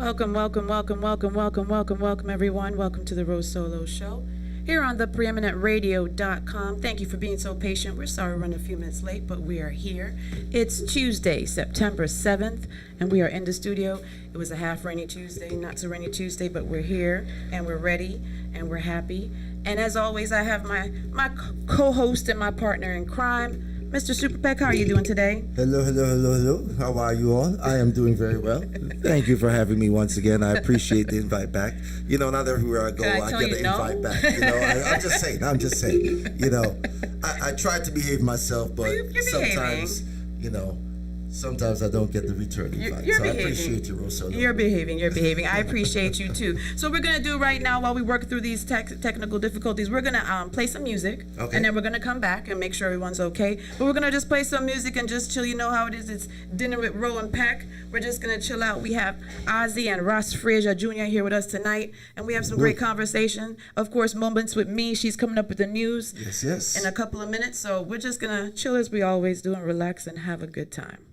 Welcome, welcome, welcome, welcome, welcome, welcome, welcome, everyone. Welcome to the Rosolo Show here on the preeminentradio.com. Thank you for being so patient. We're sorry we're running a few minutes late, but we are here. It's Tuesday, September 7th, and we are in the studio. It was a half rainy Tuesday, not so rainy Tuesday, but we're here, and we're ready, and we're happy. And as always, I have my co-host and my partner in crime, Mr. Superpeck. How are you doing today? Hello, hello, hello, hello. How are you all? I am doing very well. Thank you for having me once again. I appreciate the invite back. You know, not everywhere I go, I get an invite back. You know, I'm just saying. You know, I try to behave myself, but sometimes, sometimes I don't get the return invite. So I appreciate you, Rosolo. You're behaving. I appreciate you too. So we're gonna do right now, while we work through these technical difficulties, we're gonna play some music, and then we're gonna come back and make sure everyone's okay. But we're gonna just play some music and just chill. You know how it is. It's dinner with Ro and Peck. We're just gonna chill out. We have Ozzy and Ross Frazier Jr. here with us tonight, and we have some great conversation. Of course, Moments with Me. She's coming up with the news. Yes. In a couple of minutes. So we're just gonna chill as we always do and relax and have a good time.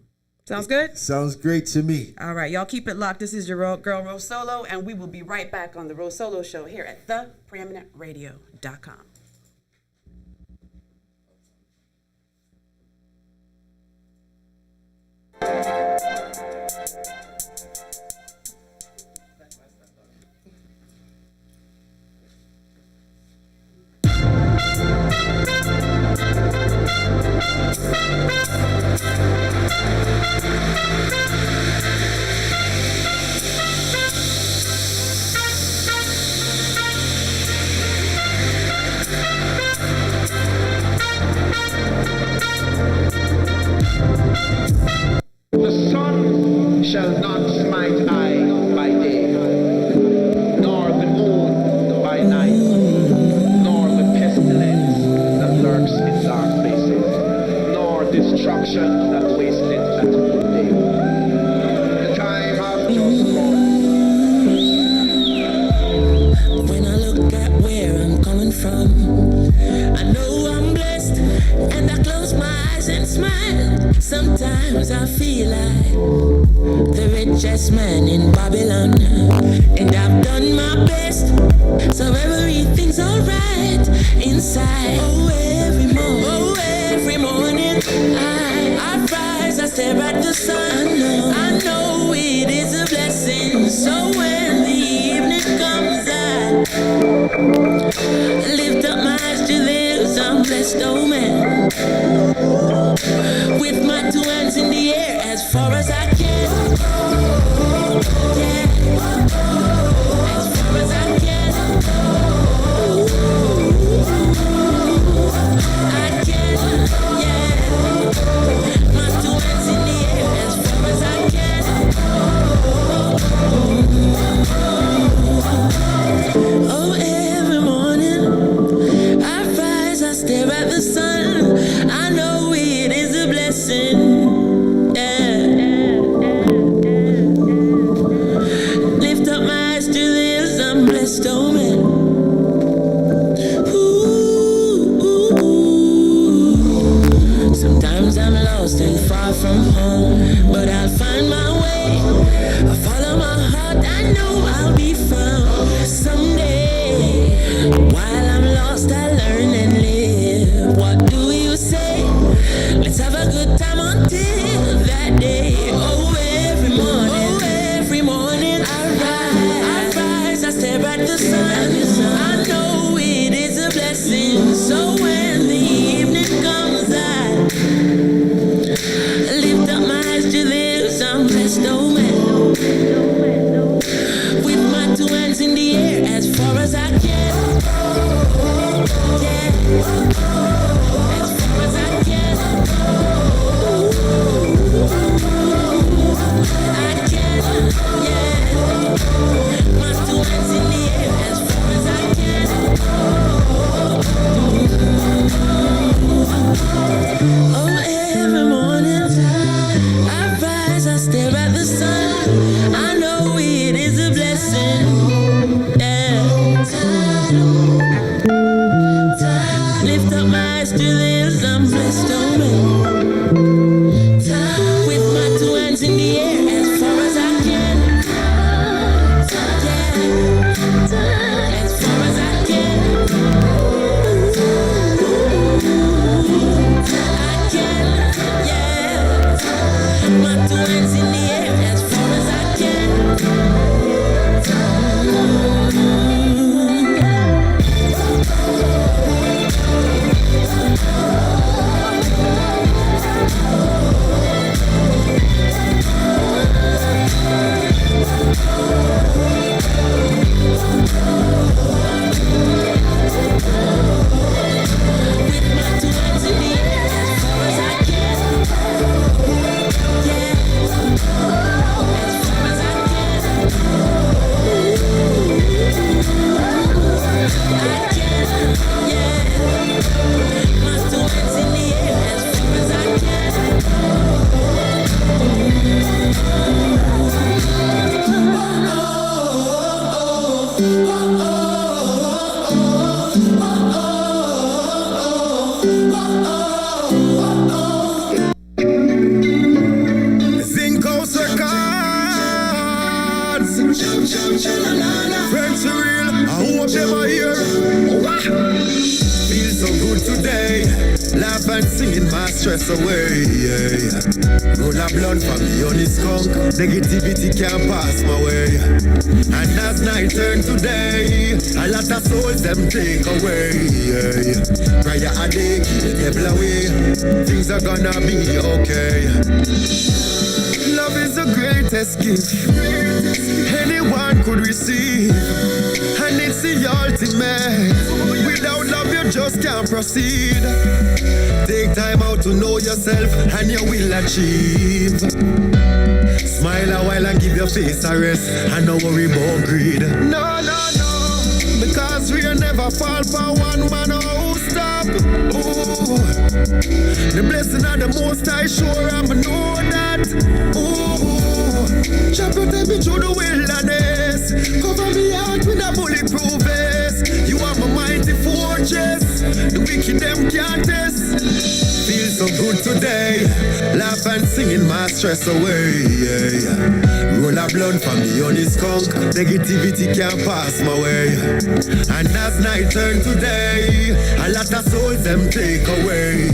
Sounds good? Sounds great to me. All right, y'all keep it locked. This is your girl Rosolo, and we will be right back on the Rosolo Show here at thepreeminentradio.com. The sun shall not smite I by day, nor the moon by night, nor the pestilence that lurks in dark places, nor destruction that wasteth at noonday. The time hath just gone. When I look at where I'm coming from, I know I'm blessed, and I close my eyes and smile. Sometimes I feel like the richest man in Babylon, and I've done my best, so everything's alright inside. Oh, every morning I rise, I stare at the sun. I know it is a blessing, so when the evening comes, I lift up my eyes to this, I'm blessed, oh man. With my two hands in the air as far as I can. Yeah. As far as I can. I can. Yeah. My two hands in the air as far as I can. Oh, every morning I rise, I stare at the sun. I know it is a blessing. Yeah. Lift up my eyes to this, I'm blessed, oh man. Ooh. Sometimes I'm lost and far from home, but I'll find my way. I follow my heart, I know I'll be found someday. While I'm lost, I learn and live. What do you say? Let's have a good time until that day. Oh, every morning I rise, I stare at the sun. I know it is a blessing, so when the evening comes, I lift up my eyes to this, I'm blessed, oh man. With my two hands in the air as far as I can. Yeah. hands in the air as far as I can. Friends are real, I hope them are here. Feel so good today, laugh and singing my stress away. Roll a blunt from the honey skunk, negativity can't pass my way. And as night turn today, a lot of souls them take away. Prayer a day, keep the devil away, things are gonna be okay. Love is the greatest gift anyone could receive, and it's the ultimate. Without love you just can't proceed. Take time out to know yourself and you will achieve. Smile a while and give your face a rest, and no worry about greed. No, no, no, because we'll never fall for one man or stop. Ooh. The blessing of the most high, sure I know that. Ooh. Jah protect me through the wilderness, cover me out with a bulletproof vest. You are my mighty fortress, the wicked them can't test. Feel so good today, laugh and singing my stress away. Roll a blunt from the honey skunk, negativity can't pass my way. And as night turn today, a lot of souls them take away.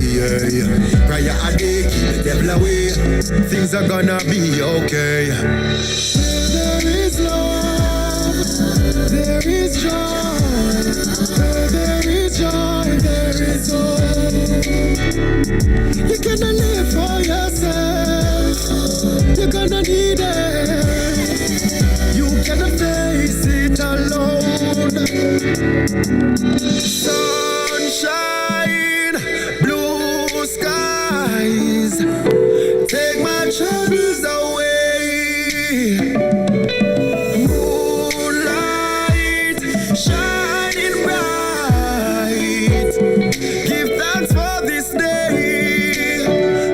Prayer a day, keep the devil away, things are gonna be okay. Where there is love, there is joy. Where there is joy, there is hope. You're gonna live for yourself, you're gonna need it. You cannot face it alone. Sunshine, blue skies, take my troubles away. Moonlight shining bright, give thanks for this day.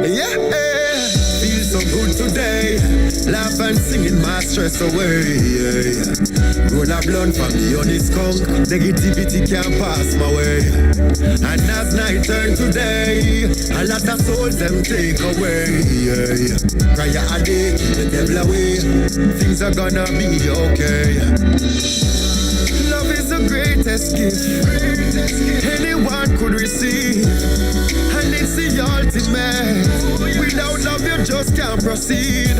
Yeah, feel so good today, laugh and singing my stress away. Roll a blunt from the honey skunk, negativity can't pass my way. And as night turn today, a lot of souls them take away. Prayer a day, keep the devil away, things are gonna be okay. Love is the greatest gift anyone could receive, and it's the ultimate. Without love you just can't proceed.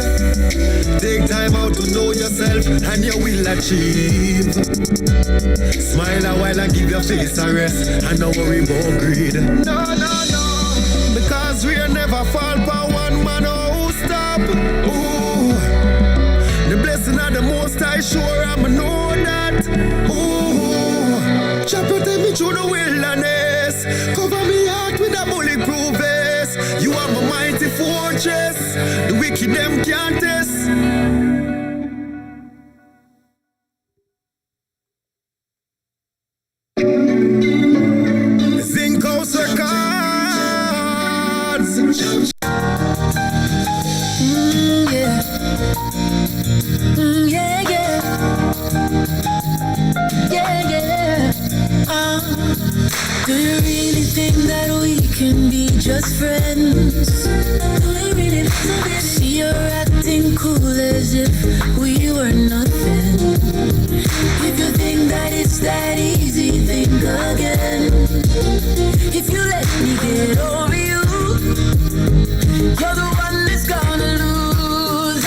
Take time out to know yourself and you will achieve. Smile a while and give your face a rest, and don't worry about greed. No, no, no, because we'll never fall for one man or stop. Ooh. The blessing of the most high, sure I know that. Ooh. Jah protect me through the wilderness, cover me out with a bulletproof vest. You are my mighty fortress, the wicked them can't test. Zincos Records. Yeah. Yeah, yeah. Yeah, yeah. Do you really think that we can be just friends? Do you really see you're acting cool as if we were nothing? If you think that it's that easy, think again. If you let me get over you, you're the one that's gonna lose.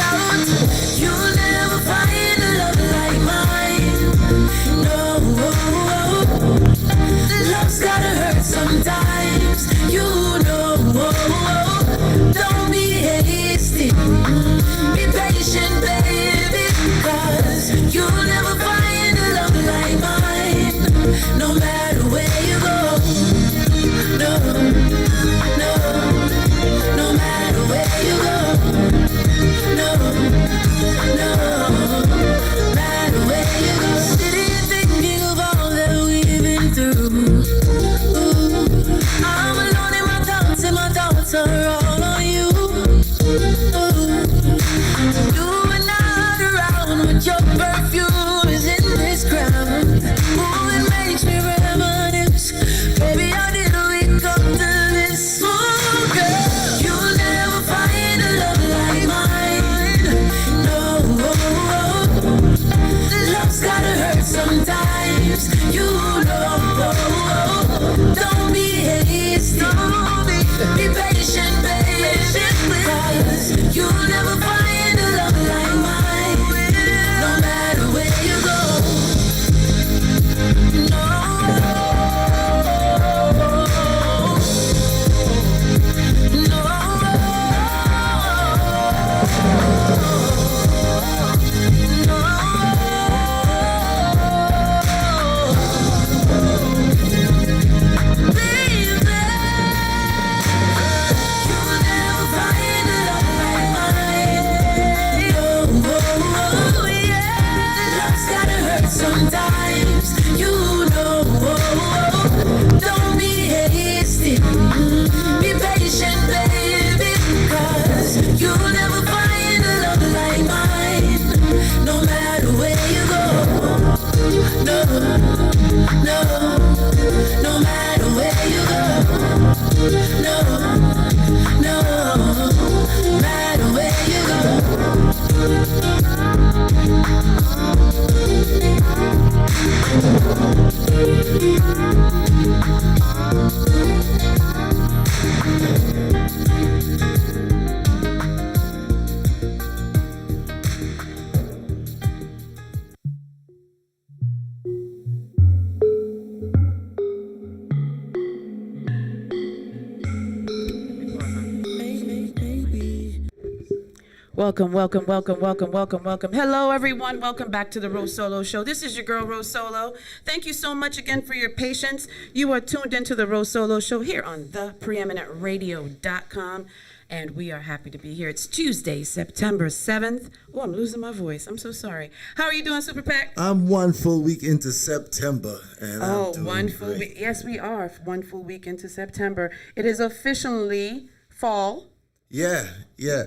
Welcome, welcome, welcome, welcome, welcome, welcome. Hello, everyone. Welcome back to the Rosolo Show. This is your girl, Rosolo. Thank you so much again for your patience. You are tuned into the Rosolo Show here on thepreeminentradio.com, and we are happy to be here. It's Tuesday, September 7th. Oh, I'm losing my voice. I'm so sorry. How are you doing, Super Pac? I'm 1 full week into September, and I'm doing one full great. week. Yes, we are 1 full week into September. It is officially fall. Yeah.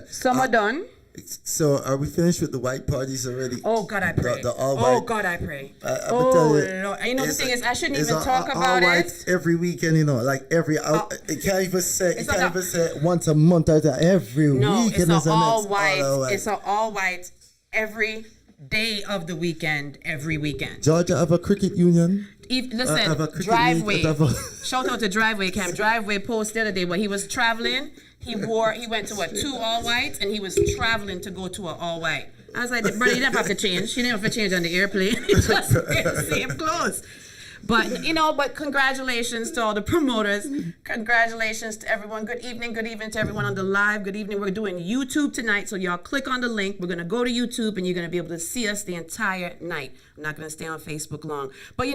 Summer done. So, are we finished with the white parties already? Oh, God, I pray. The all white. Oh, God, I pray. I'ma tell you, Lord. You know, the thing is, I shouldn't it's even talk about all it. white every weekend, you know, like every. It can't even say. It's You can't like even say once a month or every No, weekend. it's is all next white. all white. It's all white every day of the weekend, every weekend. Georgia have a cricket union. Listen, have a cricket Driveway. league, have a- Shout out to Driveway Cam. Driveway post the other day when he was traveling. He went to 2 all whites, and he was traveling to go to an all white. I was like, brother, you didn't have to change. You didn't have to change on the airplane. You just wear the same clothes. But congratulations to all the promoters. Congratulations to everyone. Good evening to everyone on the live. Good evening. We're doing YouTube tonight, so y'all click on the link. We're gonna go to YouTube, and you're gonna be able to see us the entire night. I'm not gonna stay on Facebook long. But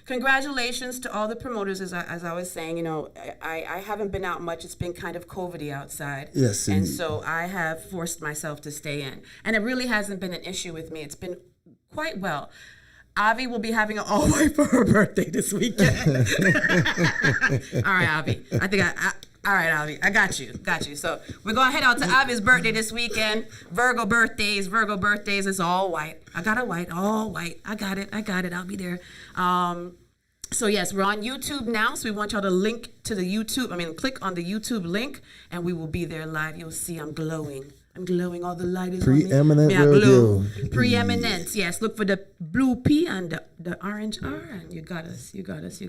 congratulations to all the promoters. As I was saying, I haven't been out much. It's been kind of COVID-y outside. Yes, and indeed. so I have forced myself to stay in, and it really hasn't been an issue with me. It's been quite well. Avi will be having an all-white for her birthday this weekend. All right, Avi. All right, Avi. I got you. So we're going to head out to Avi's birthday this weekend. Virgo birthdays. It's all white. I got a white, all white. I got it. I'll be there. So yes, we're on YouTube now. So we want y'all to click on the YouTube link, and we will be there live. You'll see I'm glowing. All the light is Preeminent on me. radio. Preeminence. Yes. Look for the blue P and the orange R, and you got us, you guys.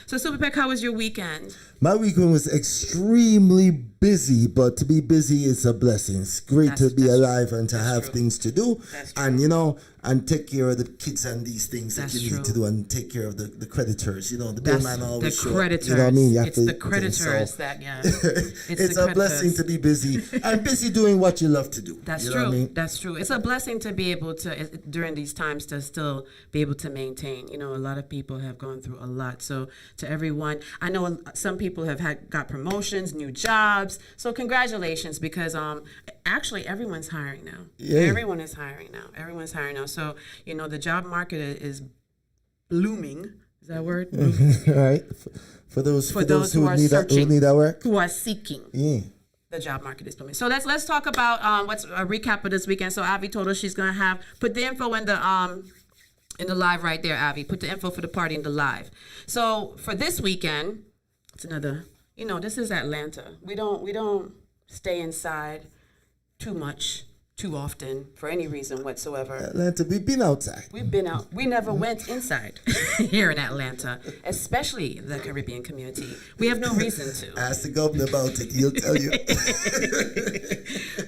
So Super Peck, how was your weekend? My weekend was extremely busy, but to be busy is a blessing. It's great to be alive and to have things to do, and and take care of the kids and these things that you need to do, and take care of the creditors. The billman always the show up. creditors. You know what I mean? It's the creditors It's a blessing to be busy and busy doing what you love to do. That's you true. Know what I mean? That's true. It's a blessing to be able to, during these times, to still be able to maintain. A lot of people have gone through a lot. So to everyone, I know some people have got promotions, new jobs. So congratulations, because actually everyone's hiring now. Yeah. Everyone is hiring now. So the job market is blooming. Is that a word? Right. For those who need searching, who need that work, who are seeking. Yeah. The job market is blooming. So let's talk about what's a recap of this weekend. So Avi told us she's gonna put the info in the live right there, Avi. Put the info for the party in the live. So for this weekend, it's another. This is Atlanta. We don't stay inside too much, too often, for any reason whatsoever. Atlanta, we've been outside. We've been out. We never went inside here in Atlanta, especially the Caribbean community. We have no reason to. Ask the governor about it. He'll tell you.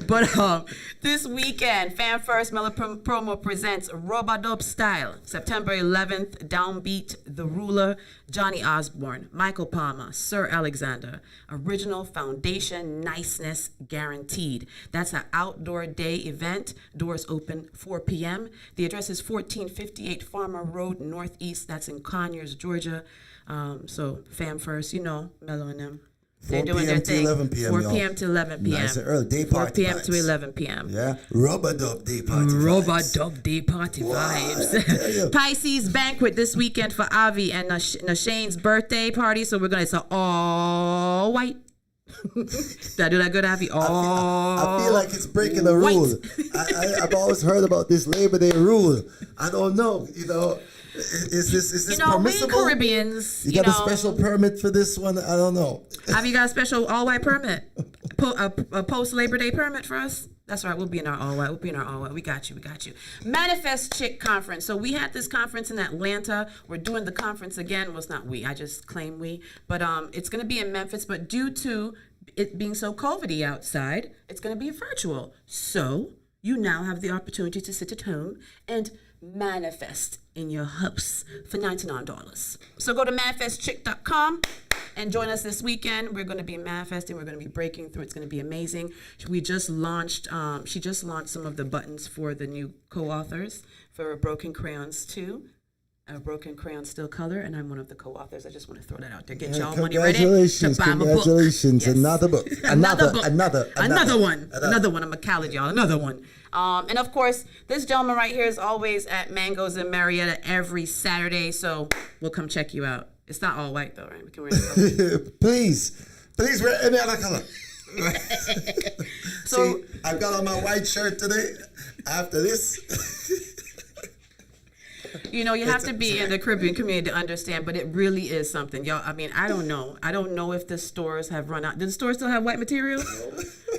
But this weekend, Fan First Mela Promo presents Robadub Style, September 11th, Downbeat, The Ruler, Johnny Osborne, Michael Palmer, Sir Alexander. Original foundation niceness guaranteed. That's an outdoor day event. Doors open 4 p.m. The address is 1458 Farmer Road, Northeast. That's in Conyers, Georgia. So Fan First, Mellow and them. 4 p.m. to 11 p.m. 4 p.m. to 11 p.m. Nice and early. Day 4 party p.m. vibes. to 11 p.m. Yeah. Rubber-dub day party vibes. Rubber-dub day party vibes. Pisces banquet this weekend for Avi and Nashane's birthday party. So it's all white. Did I do that good, Avi? I feel like it's breaking the rule. I've always heard about this Labor Day rule. I don't know. Is this permissible? We Caribbeans. You got a special permit for this one? I don't know. Have you got a special all-white permit? A post Labor Day permit for us? That's right. We'll be in our all white. We'll be in our all white. We got you. We got you. Manifest Chick Conference. So we had this conference in Atlanta. We're doing the conference again. Well, it's not we. I just claim we. But it's going to be in Memphis. But due to it being so COVID-y outside, it's going to be virtual. So you now have the opportunity to sit at home and manifest in your house for $99. So go to manifestchick.com and join us this weekend. We're going to be manifesting. We're going to be breaking through. It's going to be amazing. We just launched, she just launched some of the buttons for the new co-authors for Broken Crayons 2. Broken Crayon Still Color, and I'm one of the co-authors. I just want to throw that out there. Get y'all money ready to buy my book. Congratulations. Yes. Another book. Another book. Another one. Another one. I'm going to college y'all. Another one. And of course, this gentleman right here is always at Mangoes in Marietta every Saturday, so we'll come check you out. It's not all white though, right? We can wear it. Please wear any other color. So see, I've got on my white shirt today. After this. You know, you have to be in the Caribbean community to understand, but it really is something. Y'all, I mean, I don't know. I don't know if the stores have run out. Do the stores still have white material?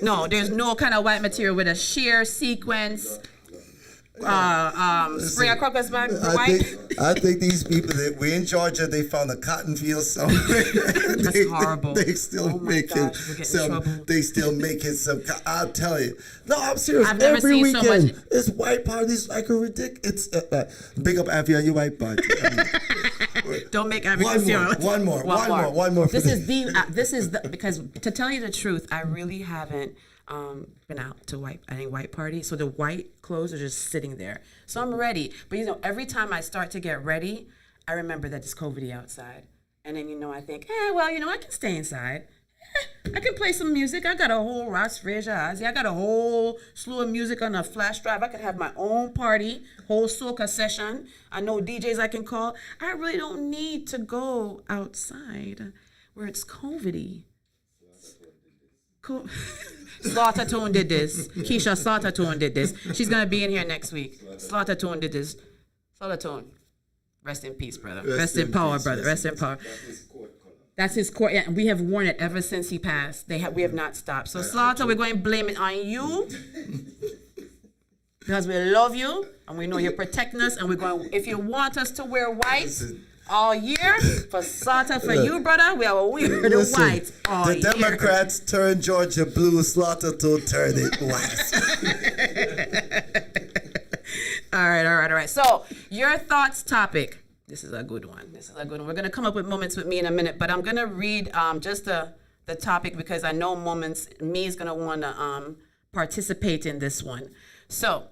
No, there's no kind of white material with a sheer sequence. Spray a crocus bag white. I think these people that we're in Georgia, they found a cotton field somewhere. That's horrible. They still making some. They still making some. I'll tell you. No, I'm serious. I've never Every seen weekend, so much. it's white parties like a ridiculous. It's big up Avi on your white party. Don't make everything one more. This is the because to tell you the truth, I really haven't been out to any white party. So the white clothes are just sitting there. So I'm ready. But you know, every time I start to get ready, I remember that it's COVID-y outside. And then, you know, I think, well, you know, I can stay inside. I can play some music. I got a whole Ross Frazier Ozzy. I got a whole slew of music on a flash drive. I could have my own party, whole soca session. I know DJs I can call. I really don't need to go outside where it's COVID-y. Slaughter Tone did this. Keisha Slaughter Tone did this. She's going to be in here next week. Slaughter Tone did this. Slaughter Tone. Rest in peace, brother. Rest in power, brother. Rest in power. That's his court. Yeah, and we have worn it ever since he passed. We have not stopped. So Slaughter, we're going to blame it on you. Because we love you and we know you're protecting us, and we're going, if you want us to wear white all year, for Slaughter, for you, brother, we are wearing the white all year. The Democrats turn Georgia blue, Slaughter to turn it white. All right. So, your thoughts topic. This is a good one. We're going to come up with moments with me in a minute, but I'm going to read just the topic because I know me is going to want to participate in this one. So,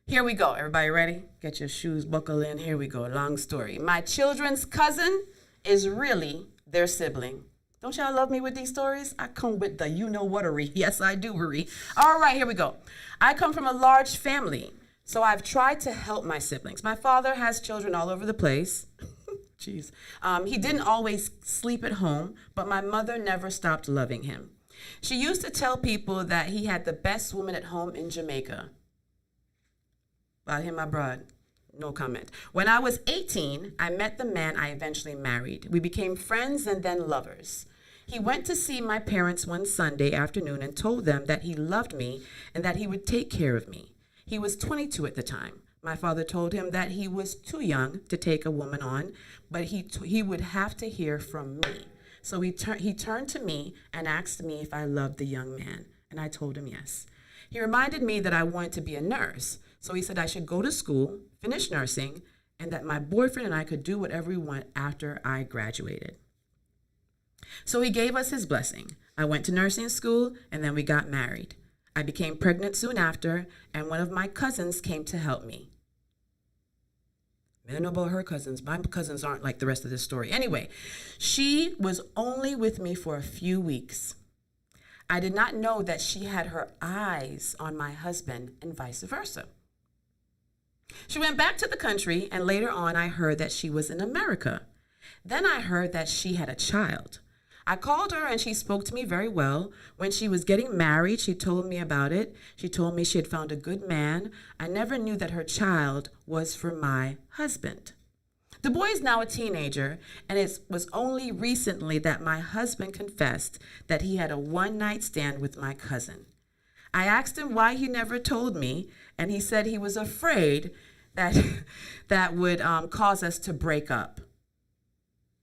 here we go. Everybody ready? Get your shoes buckled in. Here we go. Long story. My children's cousin is really their sibling. Don't y'all love me with these stories? I come with the you-know-whatery. Yes, I do, worry. All right, here we go. I come from a large family, so I've tried to help my siblings. My father has children all over the place. Jeez. He didn't always sleep at home, but my mother never stopped loving him. She used to tell people that he had the best woman at home in Jamaica. About him abroad, no comment. When I was 18, I met the man I eventually married. We became friends and then lovers. He went to see my parents one Sunday afternoon and told them that he loved me and that he would take care of me. He was 22 at the time. My father told him that he was too young to take a woman on, but he would have to hear from me. So he turned to me and asked me if I loved the young man, and I told him yes. He reminded me that I wanted to be a nurse. So he said I should go to school, finish nursing, and that my boyfriend and I could do whatever we want after I graduated. So he gave us his blessing. I went to nursing school, and then we got married. I became pregnant soon after, and one of my cousins came to help me. I don't know about her cousins. My cousins aren't like the rest of this story. Anyway, she was only with me for a few weeks. I did not know that she had her eyes on my husband and vice versa. She went back to the country, and later on I heard that she was in America. Then I heard that she had a child. I called her and she spoke to me very well. When she was getting married, she told me about it. She told me she had found a good man. I never knew that her child was for my husband. The boy is now a teenager, and it was only recently that my husband confessed that he had a one-night stand with my cousin. I asked him why he never told me, and he said he was afraid that that would cause us to break up.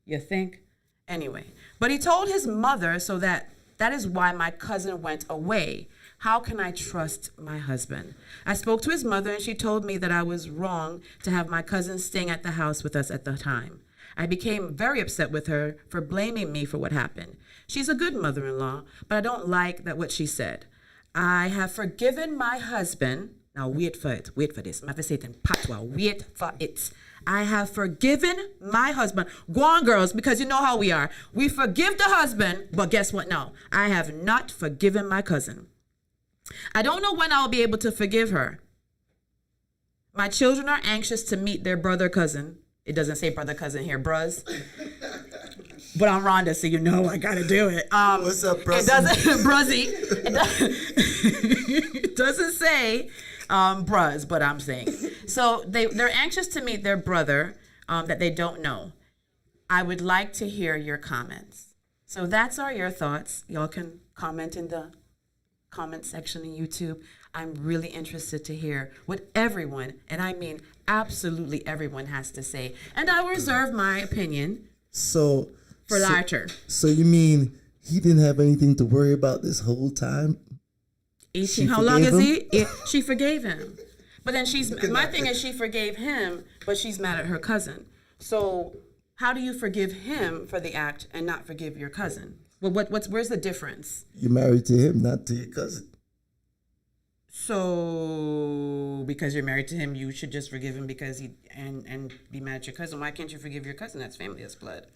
You think? Anyway, but he told his mother, so that is why my cousin went away. How can I trust my husband? I spoke to his mother, and she told me that I was wrong to have my cousin staying at the house with us at the time. I became very upset with her for blaming me for what happened. She's a good mother-in-law, but I don't like what she said. I have forgiven my husband. Now wait for it. Wait for this. I have to say it in patois. Wait for it. I have forgiven my husband. Go on, girls, because you know how we are. We forgive the husband, but guess what now? I have not forgiven my cousin. I don't know when I'll be able to forgive her. My children are anxious to meet their brother cousin. It doesn't say brother cousin here, bruz. But I'm Rhonda, so you know I gotta do it. What's up, bruzzy? It doesn't, bruzzy. It doesn't say bruz, but I'm saying. So they're anxious to meet their brother that they don't know. I would like to hear your comments. So that's your thoughts. Y'all can comment in the comment section in YouTube. I'm really interested to hear what everyone, and I mean absolutely everyone, has to say. And I will reserve my opinion for later. So you mean he didn't have anything to worry about this whole time? 18. How long is he? She forgave him. But then my thing is she forgave him, but she's mad at her cousin. So how do you forgive him for the act and not forgive your cousin? Well, where's the difference? You're married to him, not to your cousin. So because you're married to him, you should just forgive him because and be mad at your cousin. Why can't you forgive your cousin? That's family, that's blood.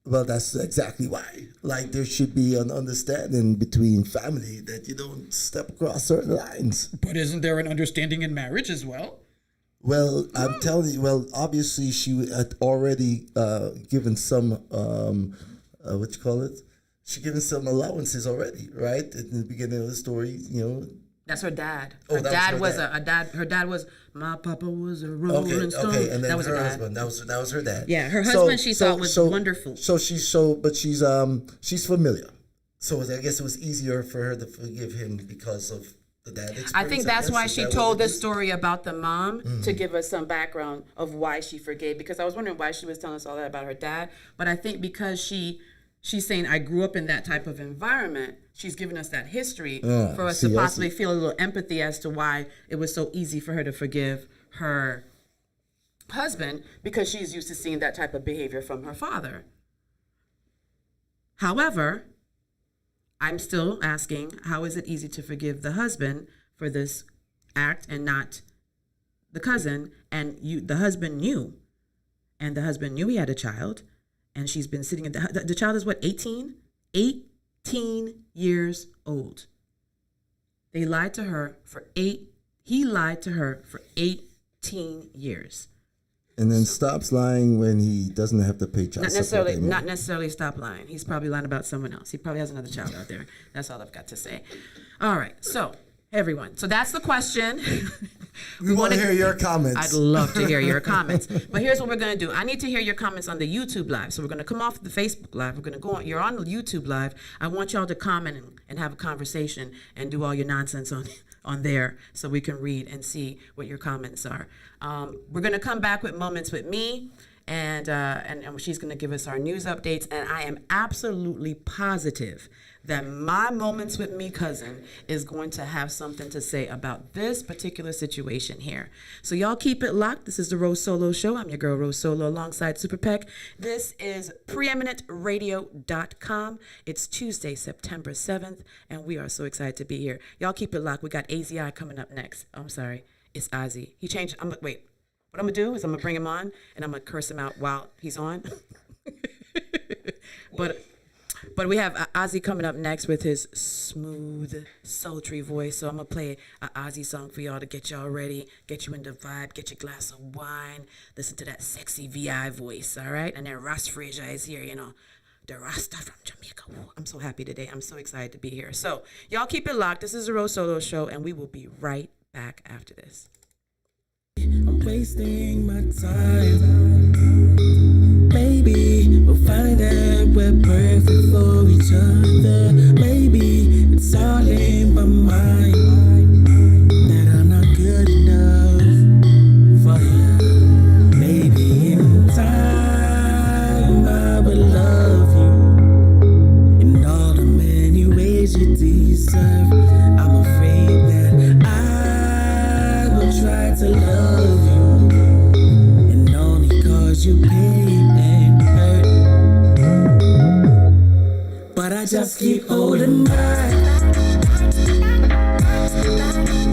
Well, that's exactly why. Like, there should be an understanding between family that you don't step across certain lines. But isn't there an understanding in marriage as well? Well, I'm telling you, obviously she had already given some, she given some allowances already, right? At the beginning of the story, That's her dad. Her dad was my papa was a rolling stone. Okay, and then that was her her husband. That was her dad. Yeah, her husband she thought was wonderful. But she's familiar. So I guess it was easier for her to forgive him because of the dad experience. I think that's why she told this story about the mom, to give us some background of why she forgave. Because I was wondering why she was telling us all that about her dad. But I think because she's saying, I grew up in that type of environment, she's giving us that history for us to possibly feel a little empathy as to why it was so easy for her to forgive her husband, because she's used to seeing that type of behavior from her father. However, I'm still asking, how is it easy to forgive the husband for this act and not the cousin? And the husband knew he had a child. And she's been sitting the child is what, 18? 18 years old. He lied to her for 18 years. And then stops lying when he doesn't have to pay child support anymore. Not necessarily stop lying. He's probably lying about someone else. He probably has another child out there. That's all I've got to say. All right, so everyone. So that's the question. We want to hear your comments. I'd love to hear your comments. But here's what we're going to do. I need to hear your comments on the YouTube Live. So we're going to come off the Facebook Live. We're going to go on. You're on the YouTube Live. I want y'all to comment and have a conversation and do all your nonsense on there so we can read and see what your comments are. We're going to come back with Moments with me. And she's going to give us our news updates. And I am absolutely positive that my Moments with Me cousin is going to have something to say about this particular situation here. So y'all keep it locked. This is the Rosolo Show. I'm your girl Rosolo alongside Super Peck. This is preeminentradio.com. It's Tuesday, September 7th, and we are so excited to be here. Y'all keep it locked. We got AZI coming up next. Oh, I'm sorry. It's Ozzy. He changed. Wait. What I'm going to do is I'm going to bring him on, and I'm going to curse him out while he's on. But we have Ozzy coming up next with his smooth, sultry voice. So I'm going to play an Ozzy song for y'all to get y'all ready, get you in the vibe, get your glass of wine, listen to that sexy VI voice, all right? And then Ross Frazier is here, the Rasta from Jamaica. Ooh, I'm so happy today. I'm so excited to be here. So y'all keep it locked. This is the Rosolo Show, and we will be right back after this. I'm wasting my time. Maybe we'll find that we're perfect for each other. Maybe it's all in my mind. to love you and only cause you pain and hurt. But I just keep holding back.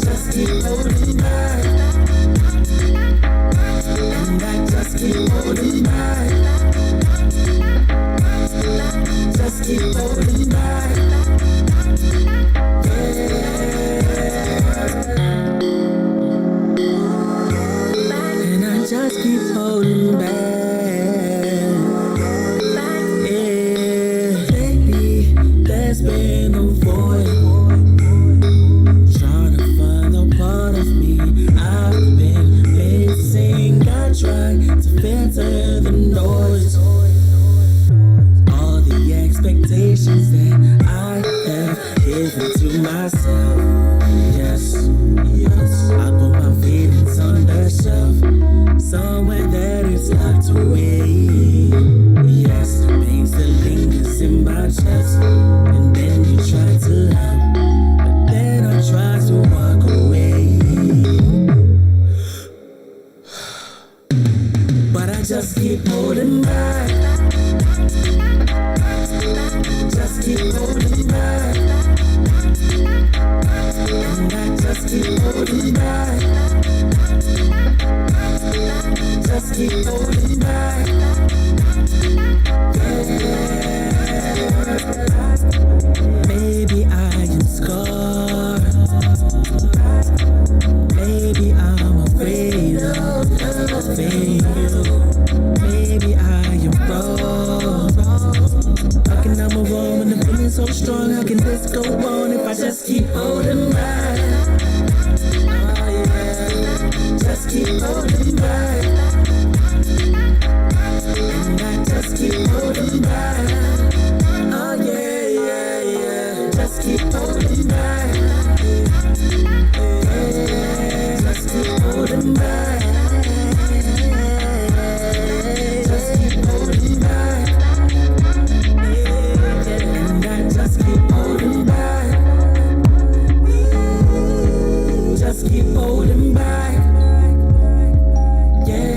Just keep holding back. And I just keep holding back. Just keep holding back. And I just keep holding back. Yeah, lately there's been a void, trying to find a part of me I've been missing. I try to filter the noise, all the expectations that I have given to myself. Yes, yes, I put my feelings on the shelf, somewhere that is locked away. Yes, pain still lingers in my chest, and then you try to help, but then I try to walk away. But I just keep holding back. Just keep holding back. And I just keep holding back. Just keep holding back. Yeah. Maybe I am scarred. Maybe I'm afraid of loving you. Maybe I am wrong. How can I move on when the feeling's so strong? How can this go on if I just keep holding back? Oh yeah, just keep holding back. And I just keep holding back. Oh yeah, yeah, yeah, just keep holding back. Yeah, just keep holding back. Just keep holding back. And I just keep holding back. Just keep holding back. Yeah.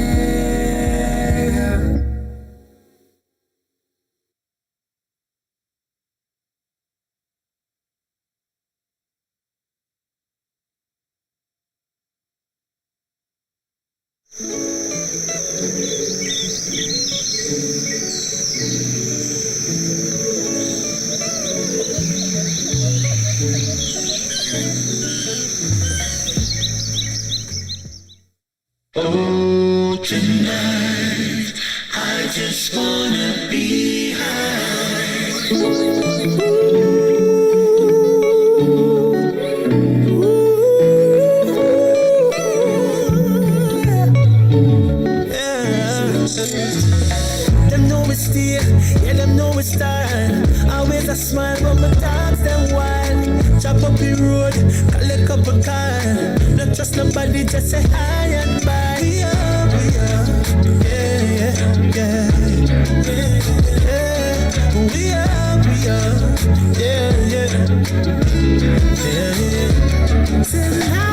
Oh, tonight I just wanna be Them know it's steer, yeah, them know it's style. Always a smile, but my dogs them wild. Chop up the road, collect up a car. Not trust nobody, just say hi and bye. We are, yeah, yeah, yeah, yeah. We are, yeah, yeah, yeah. Tonight,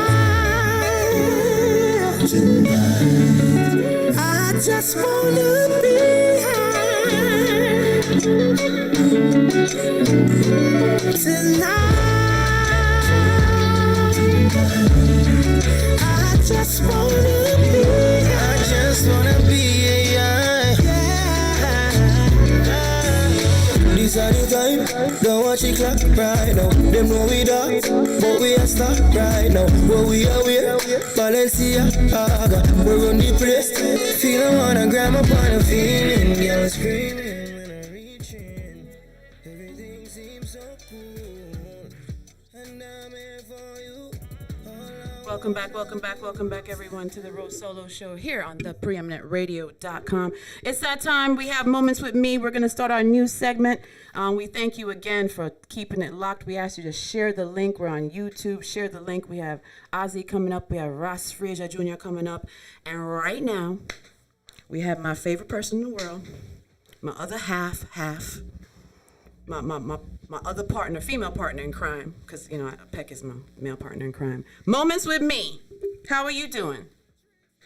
I just wanna be high. Tonight, I just wanna be high. I just wanna be high. This are the time, don't watch it clock right now. Them know we dark, but we are stuck right now. Where we are, Balenciaga, we run the place. Feel I wanna grab up on a feeling, girl screaming when I reach in. Everything seems so cool, and I'm here for you. Welcome back, everyone, to the Rosolo Show here on the preeminentradio.com. It's that time. We have Moments with Me. We're going to start our new segment. We thank you again for keeping it locked. We ask you to share the link. We're on YouTube. Share the link. We have Ozzy coming up. We have Ross Frazier Jr. coming up. And right now, we have my favorite person in the world, my other half, my other partner, female partner in crime, because, you know, Peck is my male partner in crime. Moments with Me. How are you doing?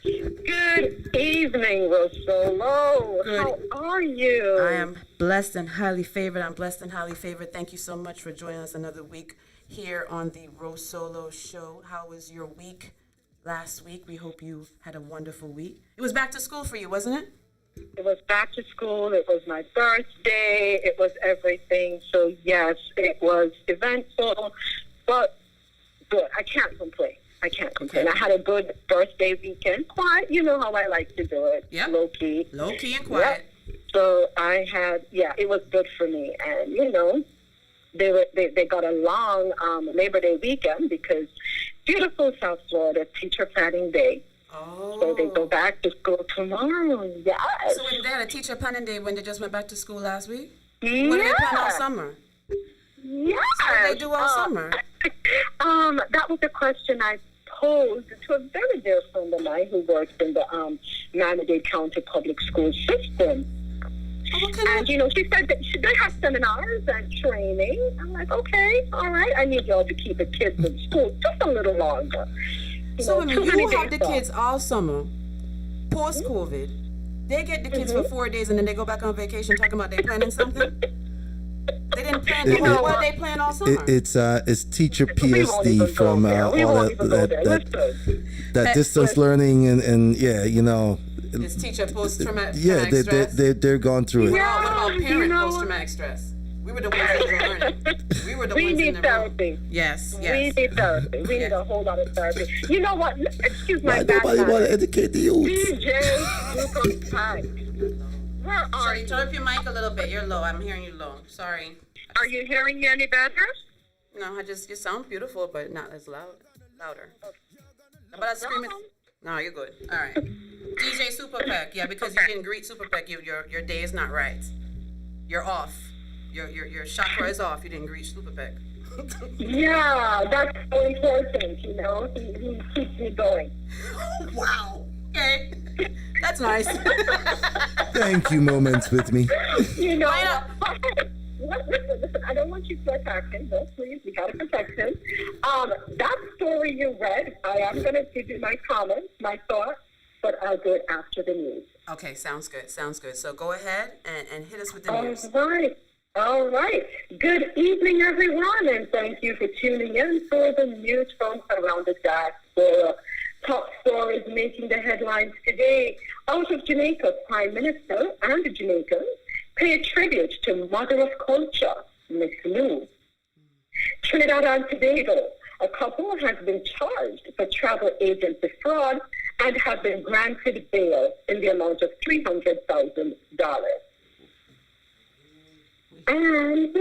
Good evening, Rosolo. Good. How are you? I am blessed and highly favored. I'm blessed and highly favored. Thank you so much for joining us another week here on the Rosolo Show. How was your week last week? We hope you had a wonderful week. It was back to school for you, wasn't it? It was back to school. It was my birthday. It was everything. So, yes, it was eventful, but good. I can't complain. Okay. I had a good birthday weekend. Quiet. You know how I like to do it. Yep. Low-key. Low-key and quiet. Yep. So I had, it was good for me. And, they got a long Labor Day weekend because beautiful South Florida Teacher Planning Day. Oh. So they go back to school tomorrow. Yes. So they had a teacher planning day when they just went back to school last week? Yeah. What did they plan all summer? Yes. What did they do all summer? That was a question I posed to a very dear friend of mine who works in the Miami-Dade County Public School system. Oh, And, she said that they have seminars and training. I'm like, okay, all right. I need y'all to keep the kids in school just a little longer. So too you many have the days off. kids all summer, post-COVID. They get the kids for 4 days and then they go back on vacation talking about they planning something? They didn't plan. What did they plan all summer? It's teacher We won't even PSD from go there. We all won't even go there. that distance learning and It's teacher post-traumatic yeah, stress. they're going through it. What about parent post-traumatic stress? We were the ones that were learning. We were the We ones in need the therapy. room. Yes. We need therapy. We need a whole lot of therapy. You know what? Excuse my Why nobody bad want to educate the youth? DJ Lucas Pike. Where are Sorry, you? turn up your mic a little bit. You're low. I'm hearing you low. Sorry. Are you hearing me any better? No, you sound beautiful, but not as louder. But I screaming. No, you're good. All right. DJ Super Peck. Yeah, because you didn't greet Super Peck, your day is not right. You're off. Your chakra is off. You didn't greet Super Peck. Yeah, that's so important, He keeps me going. Wow. Okay. That's nice. Thank you, moments with me. Listen, I don't want you to attack him. No, please, we gotta protect him. That story you read, I am gonna give you my comments, my thoughts, but I'll do it after the news. Okay, sounds good. So go ahead and hit us with the All news. All right. Good evening, everyone, and thank you for tuning in for the news from around the diaspora. Top stories making the headlines today. Out of Jamaica, Prime Minister and the Jamaicans pay tribute to Mother of Culture, Miss Lou. Trinidad and Tobago, a couple has been charged for travel agency fraud and have been granted bail in the amount of $300,000. And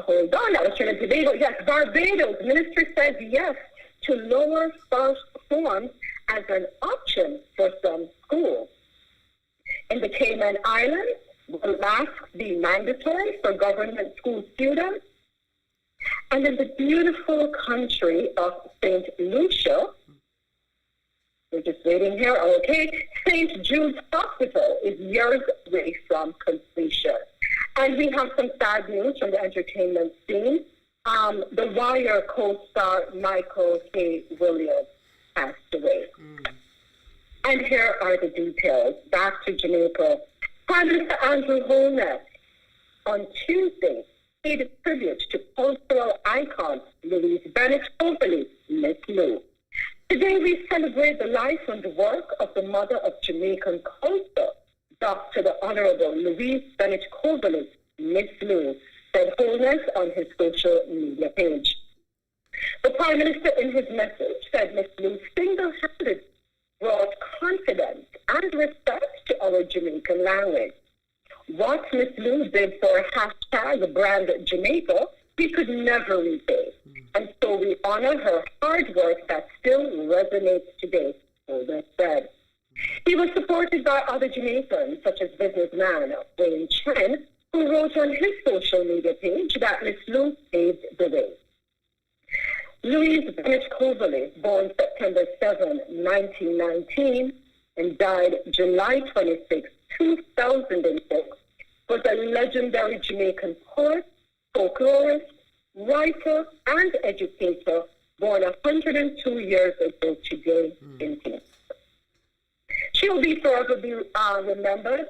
hold on, that was Trinidad and Tobago. Yes, Barbados ministry says yes to lower false forms as an option for some schools. In the Cayman Islands, will masks be mandatory for government school students? And in the beautiful country of St. Lucia, we're just waiting here, okay, St. Jude's Hospital is years away from completion. And we have some sad news from the entertainment scene. The Wire co-star Michael K. Williams passed away. And here are the details. Back to Jamaica. Prime Minister Andrew Holness on Tuesday paid tribute to cultural icon Louise Bennett Coverley, Miss Lou. Today we celebrate the life and the work of the mother of Jamaican culture, Dr. the Honorable Louise Bennett Coverley, Miss Lou, said Holness on his social media page. The Prime Minister in his message said Miss Lou single-handedly brought confidence and respect to our Jamaican language. What Miss Lou did for hashtag brand Jamaica, we could never repay. And so we honor her hard work that still resonates today, Holness said. He was supported by other Jamaicans, such as businessman Wayne Chen, who wrote on his social media page that Miss Lou paved the way. Louise Bennett Coverley, born September 7, 1919, and died July 26, 2006, was a legendary Jamaican poet, folklorist, writer, and educator born 102 years ago today in peace. She will be forever be remembered.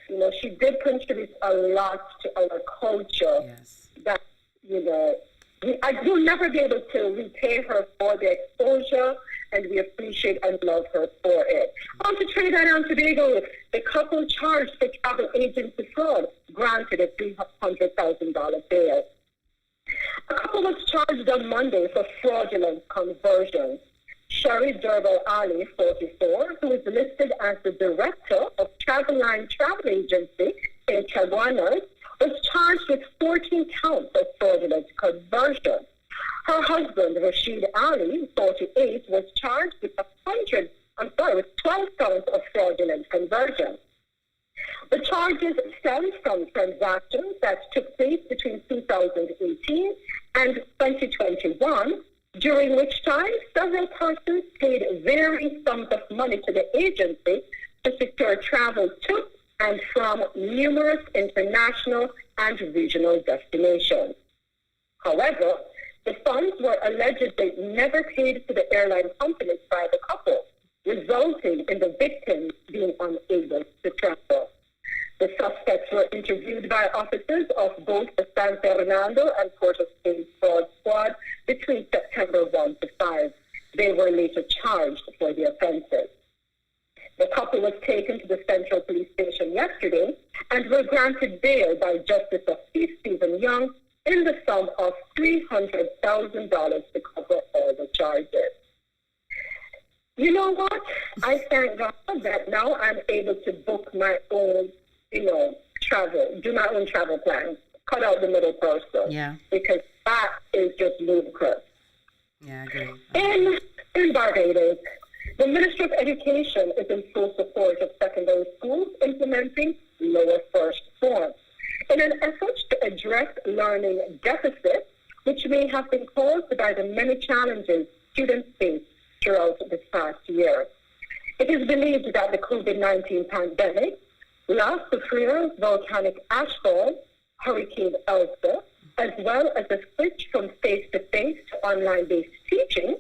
You know, she did contribute a lot to our culture. Yes. That, you know, I will never be able to repay her for the exposure, and we appreciate and love her for it. On to Trinidad and Tobago, the couple charged for travel agency fraud granted a $300,000 bail. A couple was charged on Monday for fraudulent conversion. Sherry Durban Ali, 44, who is listed as the director of Travel Line Travel Agency in Caguanas, was charged with 14 counts of fraudulent conversion. Her husband, Rashid Ali, 48, was charged with 12 counts of fraudulent conversion. The charges stem from transactions that took place between 2018 and 2021, during which time several persons paid varying sums of money to the agency to secure travel to and from numerous international and regional destinations. However, the funds were allegedly never paid to the airline companies by the couple, resulting in the victims being unable to travel. The suspects were interviewed by officers of both the San Fernando and Port of Spain fraud squad between September 1 to 5. They were later charged for the offenses. The couple was taken to the Central Police Station yesterday and were granted bail by Justice of Peace Stephen Young in the sum of $300,000 to cover all the charges. You know what? I thank God that now I'm able to book my own, travel, do my own travel plans, cut out the middle person. Yeah. Because that is just ludicrous. Yeah, I agree. In Barbados, the Ministry of Education is in full support of secondary schools implementing lower first form in an effort to address learning deficits, which may have been caused by the many challenges students face throughout this past year. It is believed that the COVID-19 pandemic, La Sofia volcanic ashfall, Hurricane Elsa, as well as the switch from face-to-face to online-based teaching,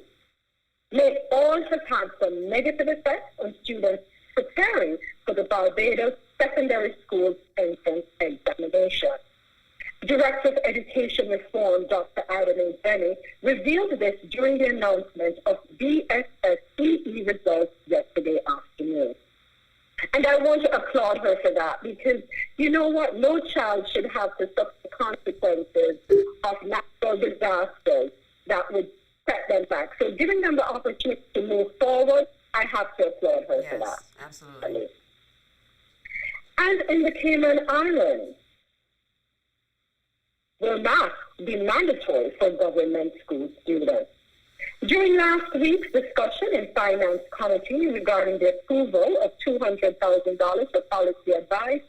may all have had some negative effects on students preparing for the Barbados Secondary School Entrance Examination. Director of Education Reform, Dr. Adam A. Benny, revealed this during the announcement of BSSEE results yesterday afternoon. And I want to applaud her for that, because you know what? No child should have to suffer the consequences of natural disasters that would set them back. So giving them the opportunity to move forward, I have to applaud her for that. Absolutely. And in the Cayman Islands, will masks be mandatory for government school students? During last week's discussion in Finance Committee regarding the approval of $200,000 for policy advice,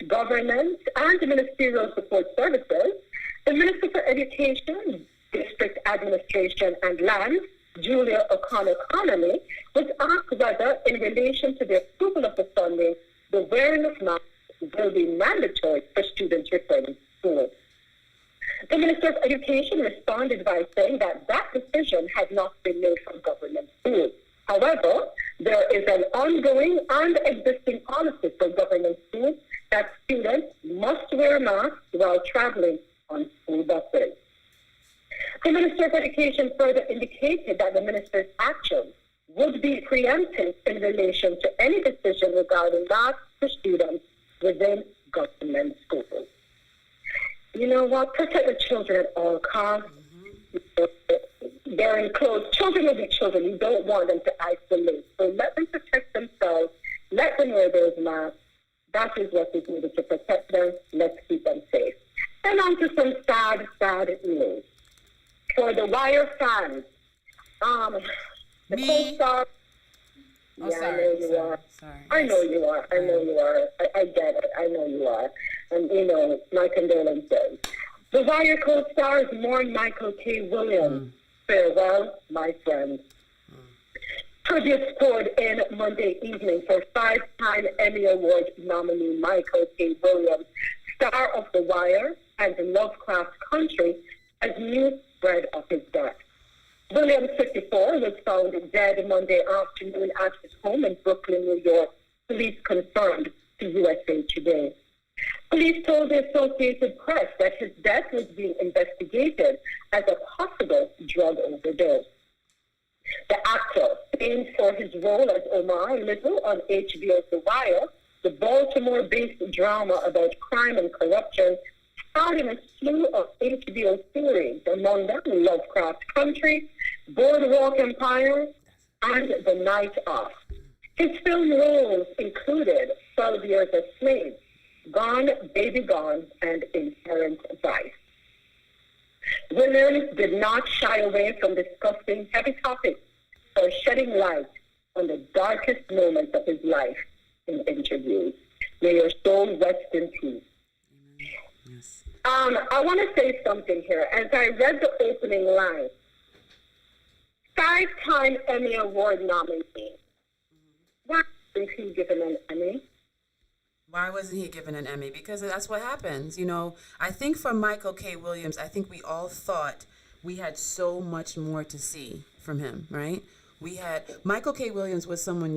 governance, and ministerial support services, the Minister for Education, District Administration and Land, Julia O'Connor-Connolly, was asked whether, in relation to the approval of the funding, the wearing of masks will be mandatory for students returning to school. The Minister of Education responded by saying that that decision had not been made for government schools. However, there is an ongoing and existing policy for government schools that students must wear masks while traveling on school buses. The Minister of Education further indicated that the minister's actions would be preemptive in relation to any decision regarding masks for students within government schools. You know what? Protect the children at all costs. They're enclosed. Children will be children. You don't want them to isolate. So let them protect themselves. Let them wear those masks. That is what is needed to protect them. Let's keep them safe. And on to some sad news. For the Wire fans, the co-star. Oh, yeah, sorry, I know you are. Sorry. I know you are. I know you are. I get it. I know you are. And, my condolences. The Wire co-stars mourn Michael K. Williams. Farewell, my friend. Tributes poured in Monday evening for five-time Emmy Award nominee Michael K. Williams, star of The Wire and Lovecraft Country, as news spread of his death. Williams, 54, was found dead Monday afternoon at his home in Brooklyn, New York. Police confirmed to USA Today. Police told the Associated Press that his death was being investigated as a possible drug overdose. The actor, famed for his role as Omar Little on HBO's The Wire, the Baltimore-based drama about crime and corruption, starred in a slew of HBO series, among them Lovecraft Country, Boardwalk Empire, and The Night Off. His film roles included 12 Years a Slave, Gone, Baby Gone, and Inherent Vice. Williams did not shy away from discussing heavy topics or shedding light on the darkest moments of his life in interviews. May your soul rest in peace. Yes. I want to say something here. As I read the opening line, 5-time Emmy Award nominee. Why wasn't he given an Emmy? Why wasn't he given an Emmy? Because that's what happens. I think for Michael K. Williams, I think we all thought we had so much more to see from him, right? Michael K. Williams was someone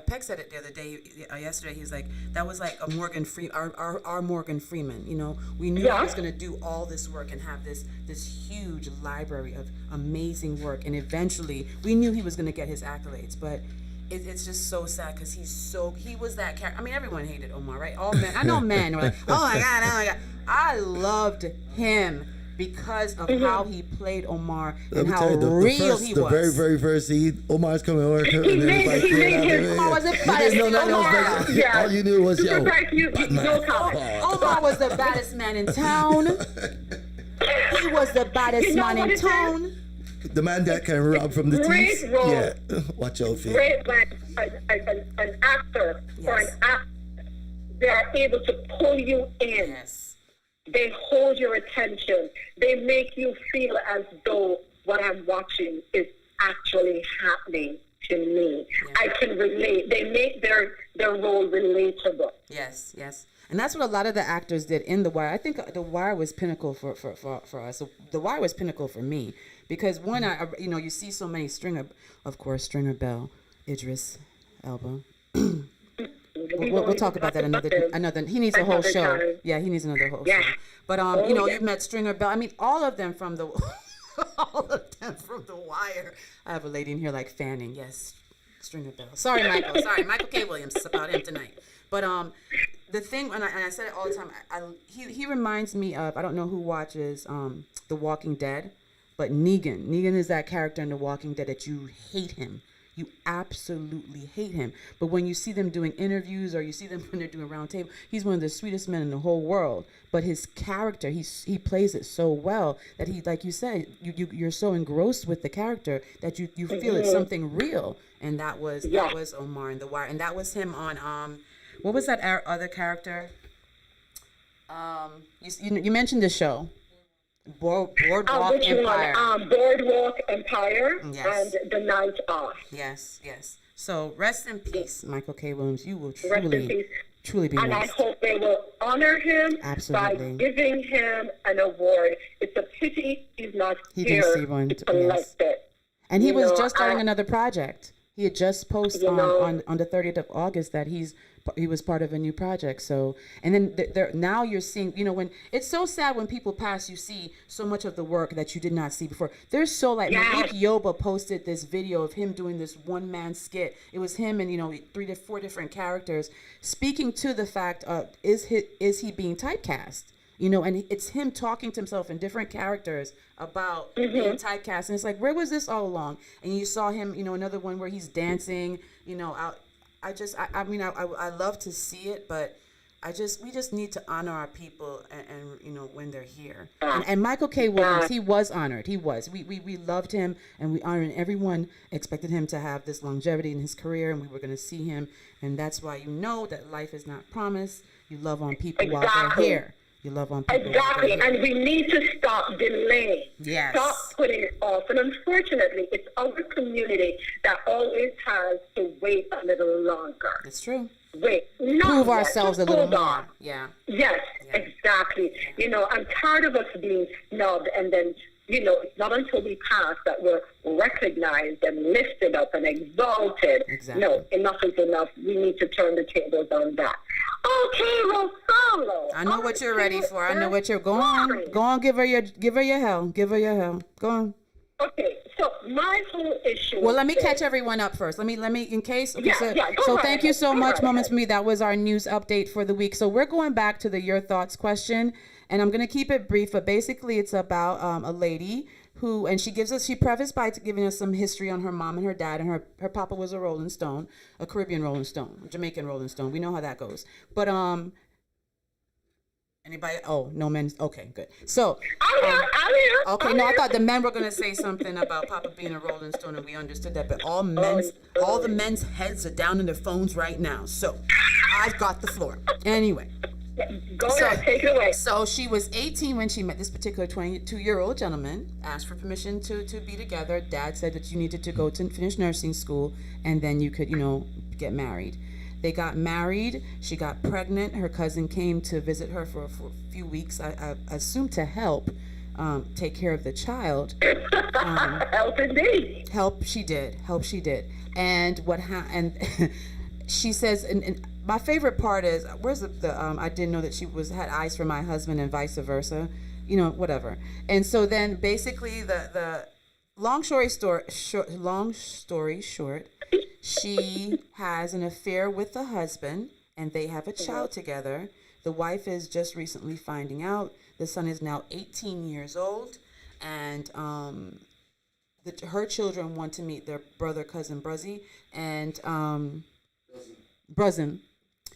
Peck said it the other day, yesterday. He was like, that was like a Morgan our Morgan Freeman. We knew he was going to do all this work and have this huge library of amazing work, and eventually we knew he was going to get his accolades, but. It's just so sad because he was that character. I mean, everyone hated Omar, right? All men. I know men were like, oh my God. I loved him because of how he played Omar and how real he was. The very, very first scene, Omar's coming over. He made Omar was the baddest. Yeah. All you knew was, no comment. Omar was the baddest man in town. He was the baddest man in town. The man that can rob from the Great teeth. role. Yeah, watch out, Phil. Great an actor or an actor, they are able to pull you in. Yes. They hold your attention. They make you feel as though what I'm watching is actually happening to me. Yeah. I can relate. They make their role relatable. Yes. And that's what a lot of the actors did in The Wire. I think The Wire was pinnacle for us. So The Wire was pinnacle for me because one, you see so many Stringer Bell, Idris Elba. We'll talk about that another. He needs a whole show. Time. Yeah, he needs another whole show. But you've met Stringer Bell. I mean, all of them from the Wire. I have a lady in here like Fanning. Yes, Stringer Bell. Sorry, Michael. Michael K. Williams. It's about him tonight. But the thing, and I said it all the time. He reminds me of, I don't know who watches The Walking Dead, but Negan. Negan is that character in The Walking Dead that you hate him. You absolutely hate him. But when you see them doing interviews or you see them when they're doing round table, he's one of the sweetest men in the whole world. But his character, he plays it so well that he, like you said, you're so engrossed with the character that you feel it's something real. And that was Omar in The Wire, and that was him on what was that other character? You mentioned the show. Boardwalk Empire. Boardwalk Empire. Yes. And The Night Off. Yes. So rest in peace, Michael K. Williams. You will truly be missed. And I hope they will honor him by giving him an award. It's a pity he's not here to collect it. And he was just starting another project. He had just posted on the 30th of August that he was part of a new project. So, and then now you're seeing, when it's so sad when people pass, you see so much of the work that you did not see before. There's so Malik Yoba posted this video of him doing this one-man skit. It was him and 3 to 4 different characters speaking to the fact of is he being typecast? And it's him talking to himself in different characters about being typecast. And it's like, where was this all along? And you saw him, another one where he's dancing, out. I love to see it, but we just need to honor our people and when they're here. And Michael K. Williams, he was honored. He was. We loved him and we honored, and everyone expected him to have this longevity in his career, and we were going to see him. And that's why that life is not promised. You love on people while they're here. You love on people. Exactly, and we need to stop delaying. Yes. Stop putting it off. And unfortunately, it's our community that always has to wait a little longer. It's true. Wait. Prove ourselves a little more. Yeah. Yes, exactly. I'm tired of us being snubbed and then it's not until we pass that we're recognized and lifted up and exalted. Exactly. No, enough is enough. We need to turn the tables on that. Okay, Rosolo. I know what you're ready for. I know what you're going. Go on, give her your hell. Give her your hell. Go on. Okay, so my whole issue. Well, let me catch everyone up first. Let me in case. Okay, Go thank right you so ahead. much, Go Moments right for Me. That was our news update for the week. So we're going back to the your thoughts question, and I'm gonna keep it brief. But basically, it's about a lady who, and she prefaced by giving us some history on her mom and her dad, and her papa was a Rolling Stone, a Caribbean Rolling Stone, a Jamaican Rolling Stone. We know how that goes. But anybody? Oh, no men. Okay, good. So I'm here. okay, no, I thought the men were gonna say something about Papa being a Rolling Stone, and we understood that. But all the men's heads are down in their phones right now. So I've got the floor. Anyway. Go ahead, take it away. So she was 18 when she met this particular 22-year-old gentleman, asked for permission to be together. Dad said that you needed to go to finish nursing school, and then you could, get married. They got married. She got pregnant. Her cousin came to visit her for a few weeks, I assume to help take care of the child. Help indeed. Help she did. And and she says, and my favorite part is, where's the I didn't know that she had eyes for my husband and vice versa, whatever. And so then basically the long story short, she has an affair with the husband and they have a child together. The wife is just recently finding out. The son is now 18 years old, and her children want to meet their brother, cousin Bruzzy, and Bruzin.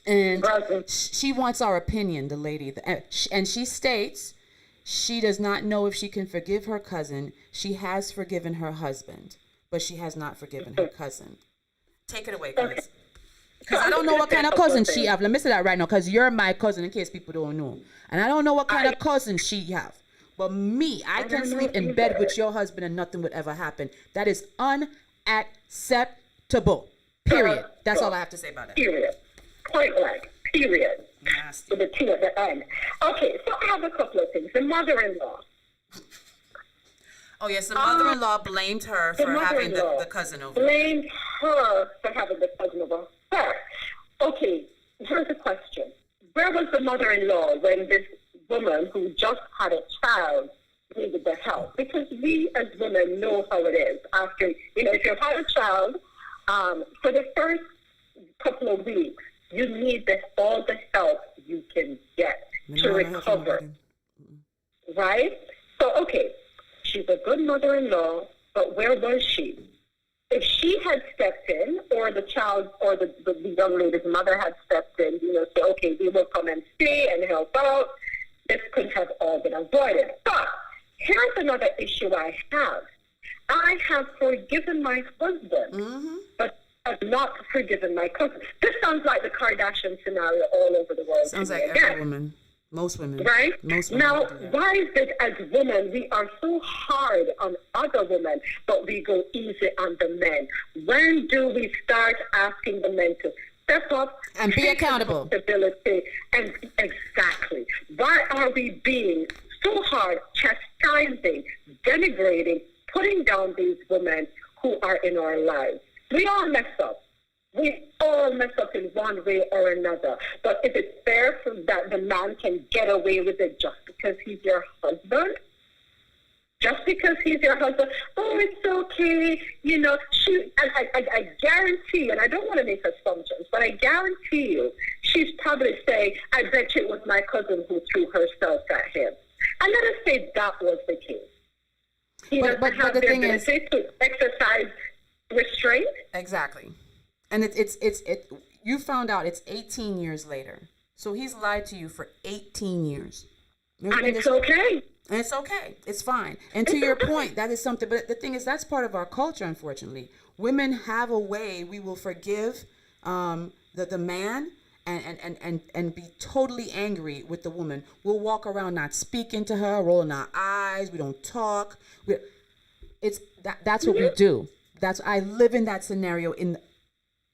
And she wants our opinion, the lady. And she states she does not know if she can forgive her cousin. She has forgiven her husband, but she has not forgiven her cousin. Take it away, guys. Because I don't know what kind of cousin she have. Let me say that right now, because you're my cousin, in case people don't know. And I don't know what kind of cousin she have. But me, I can sleep in bed with your husband and nothing would ever happen. That is unacceptable. Period. That's all I have to say about it. Period. Point blank. Period. Nasty. With the T at the end. Okay, so I have a couple of things. The mother-in-law. Oh, yes, the mother-in-law blamed her for having the cousin over. Blamed her for having the cousin over her. Okay, here's a question. Where was the mother-in-law when this woman who just had a child needed the help? Because we as women know how it is. After, if you've had a child, for the first couple of weeks, you need all the help you can get to recover. Right? So, okay, she's a good mother-in-law, but where was she? If she had stepped in, or the child, or the young lady's mother had stepped in, say, okay, we will come and stay and help out, this could have all been avoided. But here's another issue I have. I have forgiven my husband, but have not forgiven my cousin. This sounds like the Kardashian scenario all over the world. Sounds like every woman. Most women. Right? Most women. Now, why is it as women we are so hard on other women, but we go easy on the men? When do we start asking the men to step up and be accountable? Responsibility. And exactly. Why are we being so hard, chastising, denigrating, putting down these women who are in our lives? We all mess up. We all mess up in one way or another. But if it's fair that the man can get away with it just because he's your husband? Just because he's your husband? Oh, it's okay. I guarantee, and I don't want to make assumptions, but I guarantee you, she's probably saying, I bet you it was my cousin who threw herself at him. And let us say that was the case. He doesn't have the ability to exercise restraint. Exactly. And it's you found out it's 18 years later. So he's lied to you for 18 years. And it's okay. And it's okay. It's fine. And to your point, that is something. But the thing is, that's part of our culture, unfortunately. Women have a way. We will forgive the man and be totally angry with the woman. We'll walk around not speaking to her, rolling our eyes. We don't talk. That's what we do. I live in that scenario.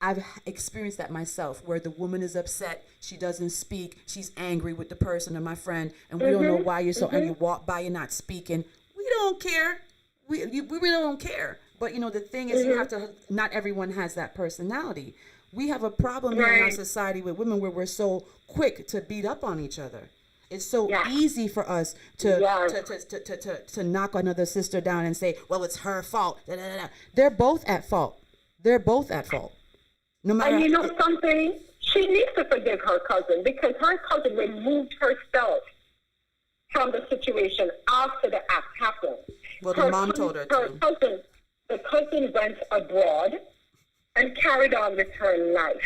I've experienced that myself, where the woman is upset, she doesn't speak, she's angry with the person or my friend, and we don't know why you're so angry. You walk by, you're not speaking. We we don't care. We really don't care. But the thing is, you have to. Not everyone has that personality. We have a problem here in our society with women where we're so quick to beat up on each other. It's so easy for us to knock another sister down and say, well, it's her fault. Da, da, da, da. They're both at fault. They're both at fault. No matter. And you know something? She needs to forgive her cousin because her cousin removed herself from the situation after the act happened. Well, the mom told her to. The cousin went abroad and carried on with her life.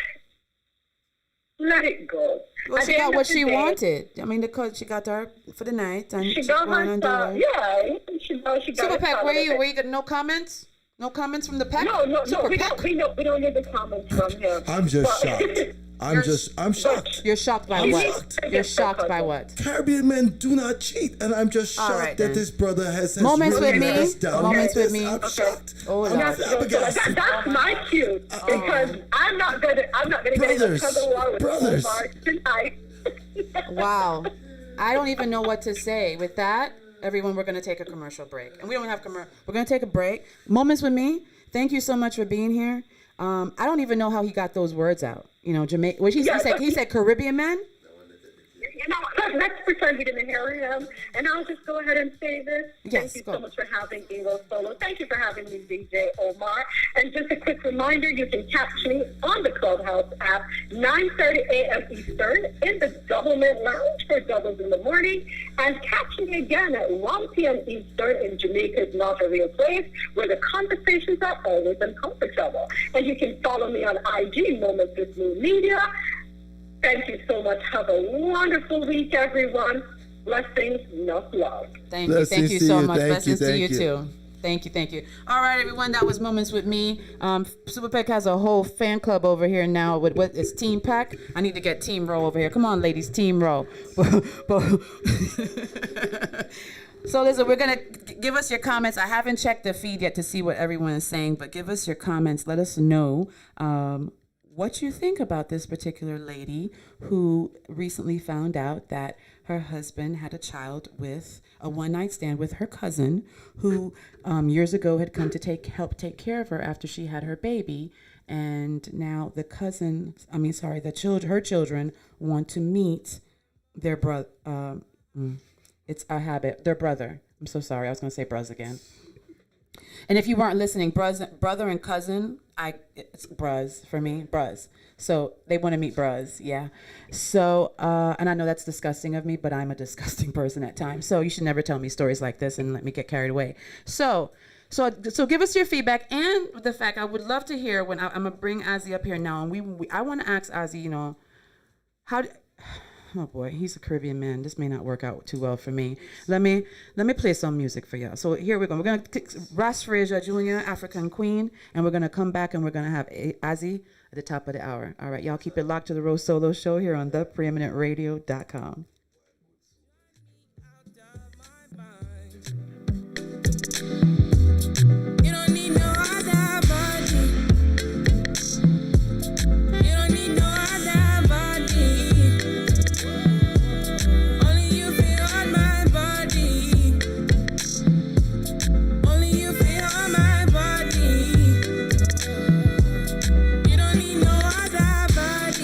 Let it go. Well, she got what she wanted. I mean, she got her for the night, and she got her stuff. Yeah, she got Super Pack, where you got no comments? No comments from the pack? No, we don't need the comments from him. I'm just shocked. I'm shocked. You're shocked by what? You're shocked by what? Caribbean men do not cheat, and I'm just shocked that this brother has moments really with me. down. Moments with me. I'm shocked. Oh, that's my cue because I'm not gonna get in a tug of war with Omar tonight. Wow, I don't even know what to say with that. Everyone, we're gonna take a commercial break, and we don't have commercial. We're gonna take a break. Moments with me. Thank you so much for being here. I don't even know how he got those words out. Jamaica. He said Caribbean man. Let's pretend we didn't hear him, and I'll just go ahead and say this. Yes, Thank you so much for having me, Rosolo. Thank you for having me, DJ Omar. And just a quick reminder, you can catch me on the Clubhouse app, 9:30 a.m. Eastern, in the Doublemint Lounge for doubles in the morning, and catch me again at 1 p.m. Eastern in Jamaica's Not a Real Place, where the conversations are always uncomfortable. And you can follow me on IG, Moments with New Media. Thank you so much. Have a wonderful week, everyone. Blessings, enough love. Thank you so much. Blessings to you too. Thank you. All right, everyone. That was Moments with me. Super Pack has a whole fan club over here now. With what is Team Pack? I need to get Team Row over here. Come on, ladies, Team Row. So listen, we're gonna give us your comments. I haven't checked the feed yet to see what everyone is saying, but give us your comments. Let us know what you think about this particular lady who recently found out that her husband had a child with a one-night stand with her cousin, who years ago had come to help take care of her after she had her baby, and now her children want to meet their brother. It's a habit. Their brother. I'm so sorry. I was going to say bruz again. And if you weren't listening, brother and cousin, it's bruz for me, bruz. So they want to meet bruz, yeah. So, and I know that's disgusting of me, but I'm a disgusting person at times. So you should never tell me stories like this and let me get carried away. So give us your feedback and the fact I would love to hear when I'm gonna bring Ozzy up here now, and I want to ask Ozzy, oh boy, he's a Caribbean man. This may not work out too well for me. Let me play some music for y'all. So here we go. We're gonna take Ross Frazier Jr., African Queen, and we're gonna come back and we're gonna have Ozzy at the top of the hour. All right, y'all keep it locked to the Rosolo Show here on thepreeminentradio.com.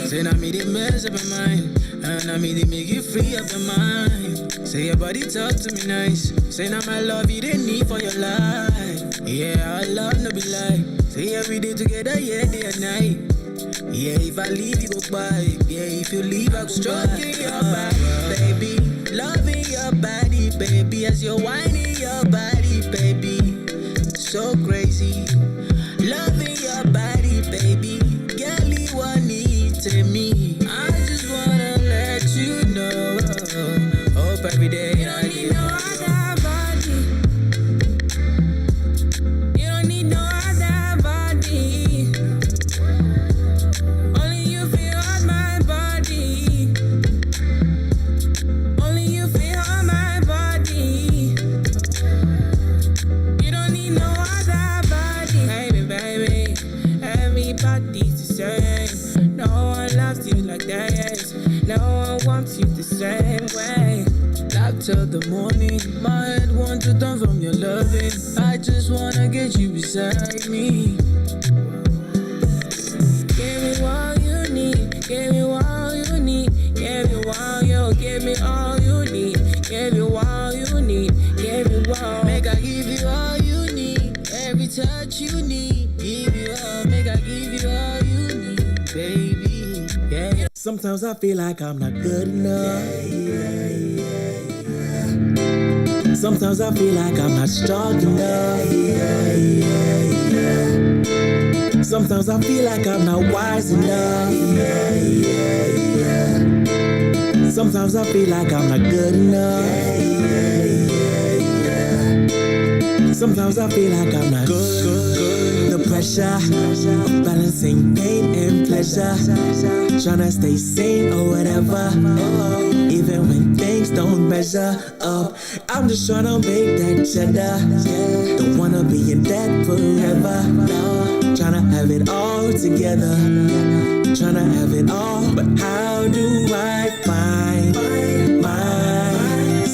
Saying I made it mess up your mind, and I made it make you free up your mind. Say your body talk to me nice. Say now my love you didn't need for your life. Yeah, our love no be lie. Say every day together, yeah, day and night. Yeah, if I leave you go by. Yeah, if you leave I go stroking your body, baby. Loving your body, baby. As you're whining your body, baby. So crazy. Loving your body, baby. Girl, you want to me. I just wanna let you know. Hope every day you don't need no other body. You don't need no other body. Only you feel on my body. Only you feel on my body. You don't need no other body. everybody's the same. No one loves you like that. No one wants you the same way. Love till the morning. My head wants to turn from your loving. I just wanna get you beside me. Give me all you need. Give me all you need. Give me all you. Give me all you need. Give me all you need. Give me all. Make I give you all you need. Every touch you need. Give you all. Make I give you all you need, baby. Yeah. Sometimes I feel like I'm not good enough. Sometimes I feel like I'm not strong enough. Sometimes I feel like I'm not wise enough. Sometimes I feel like I'm not good enough. Sometimes I feel like I'm not good. The pressure of balancing pain and pleasure, tryna stay sane or whatever. Even when things don't measure up, I'm just tryna make that cheddar. Don't wanna be in debt forever. Tryna have it all together. Tryna have it all, but how do I find myself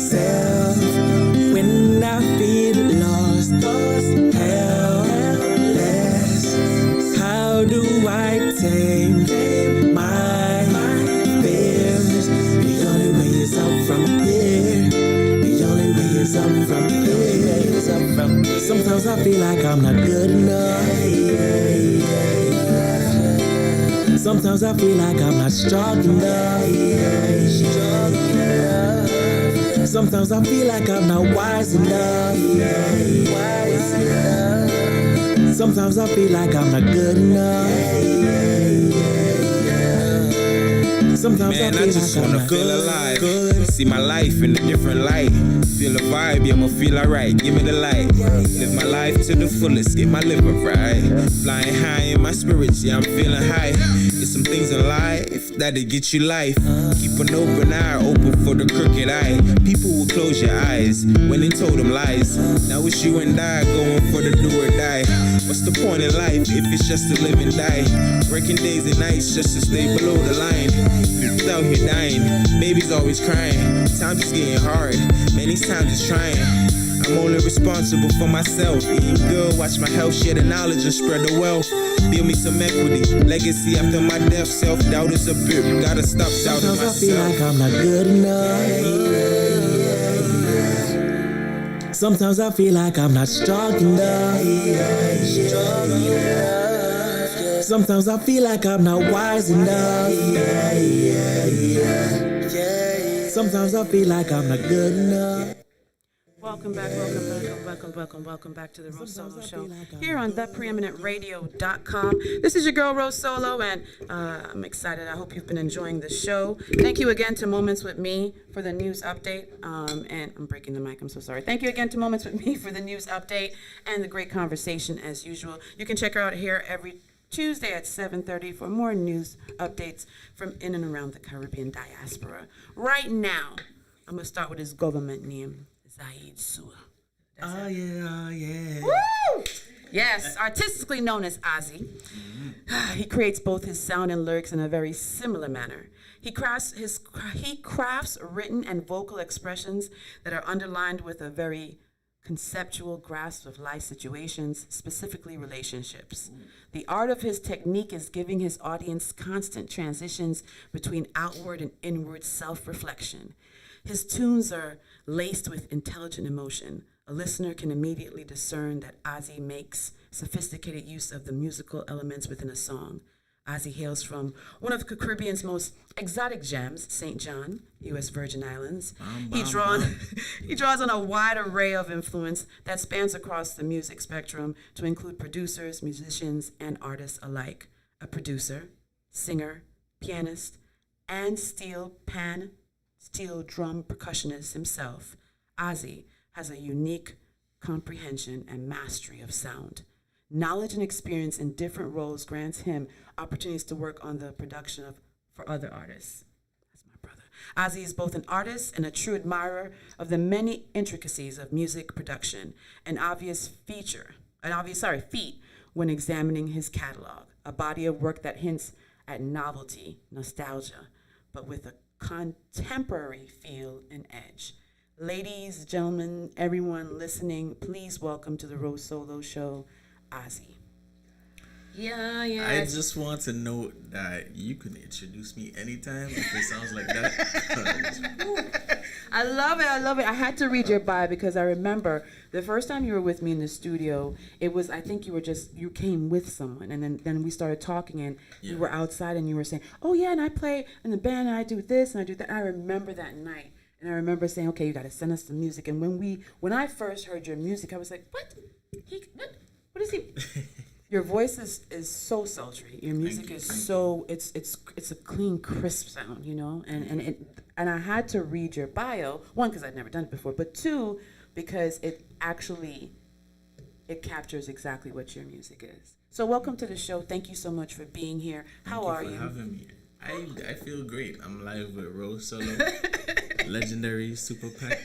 when I feel lost, helpless? How do I tame my fears? The only way is up from here. The only way is up from here. Sometimes I feel like I'm not good enough. Sometimes I feel like I'm not strong enough. Sometimes I feel like I'm not wise enough. Sometimes I feel like I'm not good enough. Sometimes Man, I just like wanna feel alive. See my life in a different light. Feel the vibe, yeah, I'ma feel alright. Give me the light. Live my life to the fullest, get my liver right. Flying high in my spirits, yeah, I'm feeling high. There's some things in life that'll get you life. Keep an open eye, open for the crooked eye. People will close your eyes when they told them lies. Now it's you and I going for the do or die. What's the point in life if it's just to live and die? Working days and nights just to stay below the line. People out here dying, babies always crying. Times is getting hard, many times it's trying. I'm only responsible for myself. Eating good, watch my health, share the knowledge and spread the wealth. Build me some equity, legacy after my death. Self-doubt is a bit, gotta stop doubting myself. Sometimes I feel like I'm not good enough. Sometimes I feel like I'm not strong enough. Sometimes I feel like I'm not wise enough. Sometimes I feel like I'm not good enough. Welcome back to the Rosolo Show here on thepreeminentradio.com. This is your girl Rosolo, and I'm excited. I hope you've been enjoying the show. Thank you again to Moments with Me for the news update. And I'm breaking the mic, I'm so sorry. Thank you again to Moments with Me for the news update and the great conversation as usual. You can check her out here every Tuesday at 7:30 for more news updates from in and around the Caribbean diaspora. Right now, I'm going to start with his government name, Zaid Sua. Yeah. Woo! Yes, artistically known as Ozzy. He creates both his sound and lyrics in a very similar manner. He crafts written and vocal expressions that are underlined with a very conceptual grasp of life situations, specifically relationships. The art of his technique is giving his audience constant transitions between outward and inward self-reflection. His tunes are laced with intelligent emotion. A listener can immediately discern that Ozzy makes sophisticated use of the musical elements within a song. Ozzy hails from one of the Caribbean's most exotic gems, St. John, U.S. Virgin Islands. He draws on a wide array of influence that spans across the music spectrum to include producers, musicians, and artists alike. A producer, singer, pianist, and steel drum percussionist himself, Ozzy has a unique comprehension and mastery of sound. Knowledge and experience in different roles grants him opportunities to work on the production for other artists. That's my brother. Ozzy is both an artist and a true admirer of the many intricacies of music production, an obvious feat when examining his catalog. a body of work that hints at novelty, nostalgia, but with a contemporary feel and edge. Ladies, gentlemen, everyone listening, please welcome to the Rosolo Show, Ozzy. Yeah. I just want to note that you can introduce me anytime if it sounds like that. I love it. I had to read your bio because I remember the first time you were with me in the studio, it was, I think you came with someone, and then we started talking, and you were outside and you were saying, oh yeah, and I play in the band and I do this and I do that. And I remember that night. And I remember saying, okay, you got to send us the music. And when I first heard your music, I was like, what? What is he? Your voice is so sultry. Your music is so it's a clean, crisp sound, you know. And I had to read your bio, one, because I'd never done it before, but two, because it captures exactly what your music is. So welcome to the show. Thank you so much for being here. How are you? Thank you for having me. I feel great. I'm live with Rosolo, legendary super pack.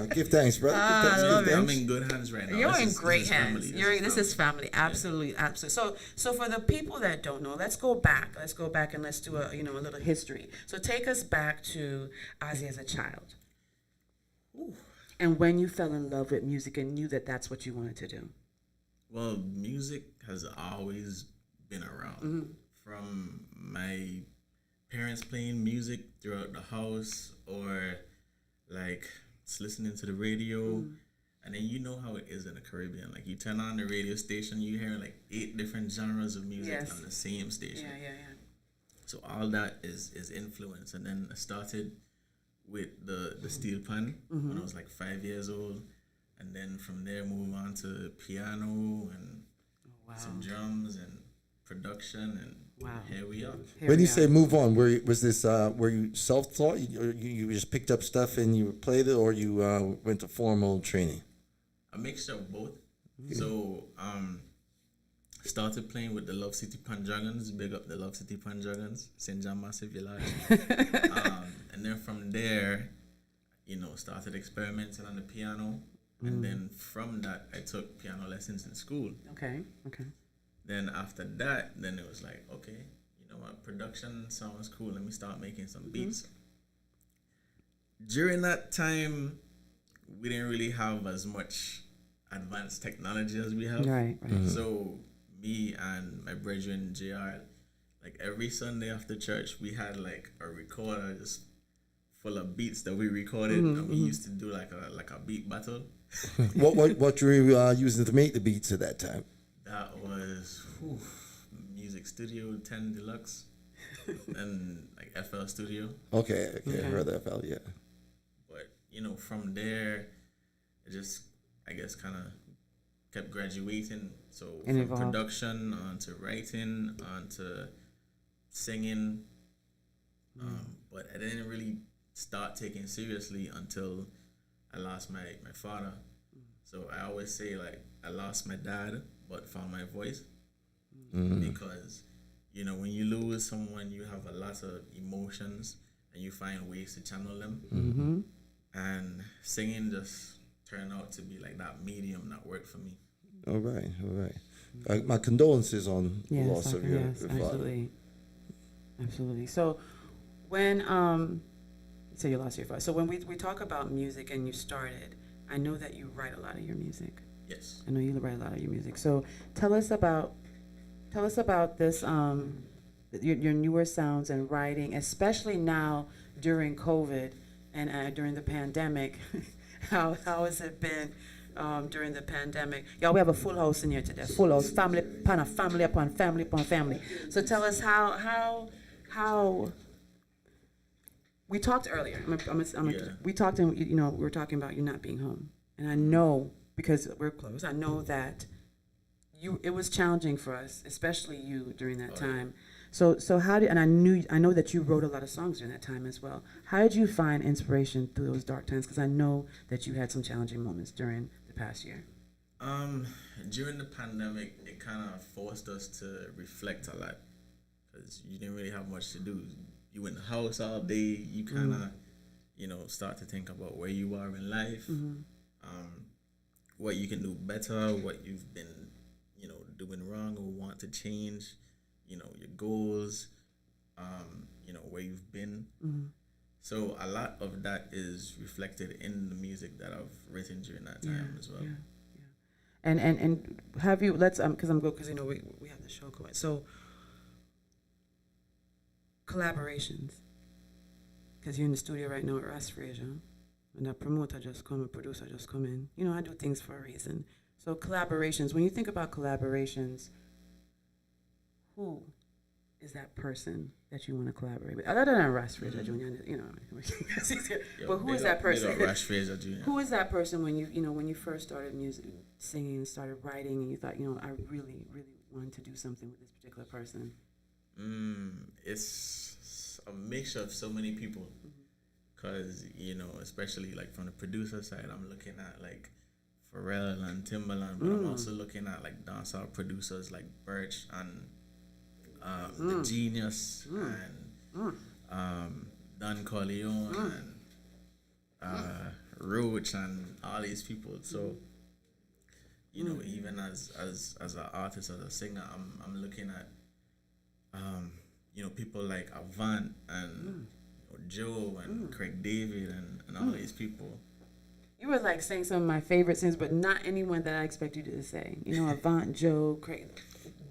Give thanks, brother. I love it. I'm in good hands right now. You're in great hands. This is family. Absolutely. So for the people that don't know, let's go back and let's do a little history. So take us back to Ozzy as a child. Ooh. And when you fell in love with music and knew that that's what you wanted to do. Well, music has always been around. Mm-hmm. From my parents playing music throughout the house, or like just listening to the radio, and then you know how it is in the Caribbean. Like you turn on the radio station, you hear like 8 different genres of music on the same station. Yeah. So all that is influence, and then I started with the steel pan when I was like 5 years old, and then from there move on to piano and some drums and production, and here we are. When you say move on, were you self-taught? You just picked up stuff and you played it, or you went to formal training? A mixture of both. So started playing with the Love City Pan Dragons. Big up the Love City Pan Dragons, St. John Massive Village. And then from there, started experimenting on the piano. And then from that, I took piano lessons in school. Okay. Then after that, then it was like, okay, you know what, production sounds cool. Let me start making some beats. During that time, we didn't really have as much advanced technology as we have. Right. So me and my brethren, JR, like every Sunday after church, we had like a recorder just full of beats that we recorded, and we used to do like a beat battle. What were you using to make the beats at that time? That was Music Studio 10 Deluxe and like FL Studio. Okay. I heard that FL, yeah. But from there, it just I guess kind of kept graduating. So from production onto writing onto singing, but I didn't really start taking seriously until I lost my father. So I always say like I lost my dad but found my voice, because when you lose someone, you have a lot of emotions and you find ways to channel them, and singing just turned out to be like that medium that worked for me. All right. My condolences on the loss of your father. Absolutely. So when so you lost your father. So when we talk about music and you started, I know that you write a lot of your music. Yes. I know you write a lot of your music. So tell us about this, your newer sounds and writing, especially now during COVID and during the pandemic. How has it been during the pandemic? Y'all, we have a full house in here today. Full house, family upon family upon family upon family. So tell us how we talked earlier. We talked, and we were talking about you not being home, and I know, because we're close, I know that it was challenging for us, especially you during that time. So how did, and I know that you wrote a lot of songs during that time as well. How did you find inspiration through those dark times? Because I know that you had some challenging moments during the past year. During the pandemic, it kind of forced us to reflect a lot, because you didn't really have much to do. You in the house all day. You kind of, start to think about where you are in life, what you can do better, what you've been, doing wrong or want to change, your goals, where you've been. Mm-hmm. So a lot of that is reflected in the music that I've written during that time as well. And have you, let's, because we have the show going. So collaborations, because you're in the studio right now with Ras Frazier, and a promoter just come, a producer just come in. I do things for a reason. So collaborations, when you think about collaborations, who is that person that you want to collaborate with? Other than Ras Frazier Jr., but who is that person? Ras Frazier Jr. Who is that person when you first started music, singing, and started writing, and you thought, I really, really wanted to do something with this particular person? It's a mixture of so many people. Because, especially like from the producer side, I'm looking at like Pharrell and Timbaland, but I'm also looking at like dancehall producers like Birch and The Genius and Don Corleone and Roach and all these people. So, even as an artist, as a singer, I'm looking at people like Avant and Joe and Craig David and all these people. You were like saying some of my favorite singers, but not anyone that I expect you to say. Avant, Joe, Craig,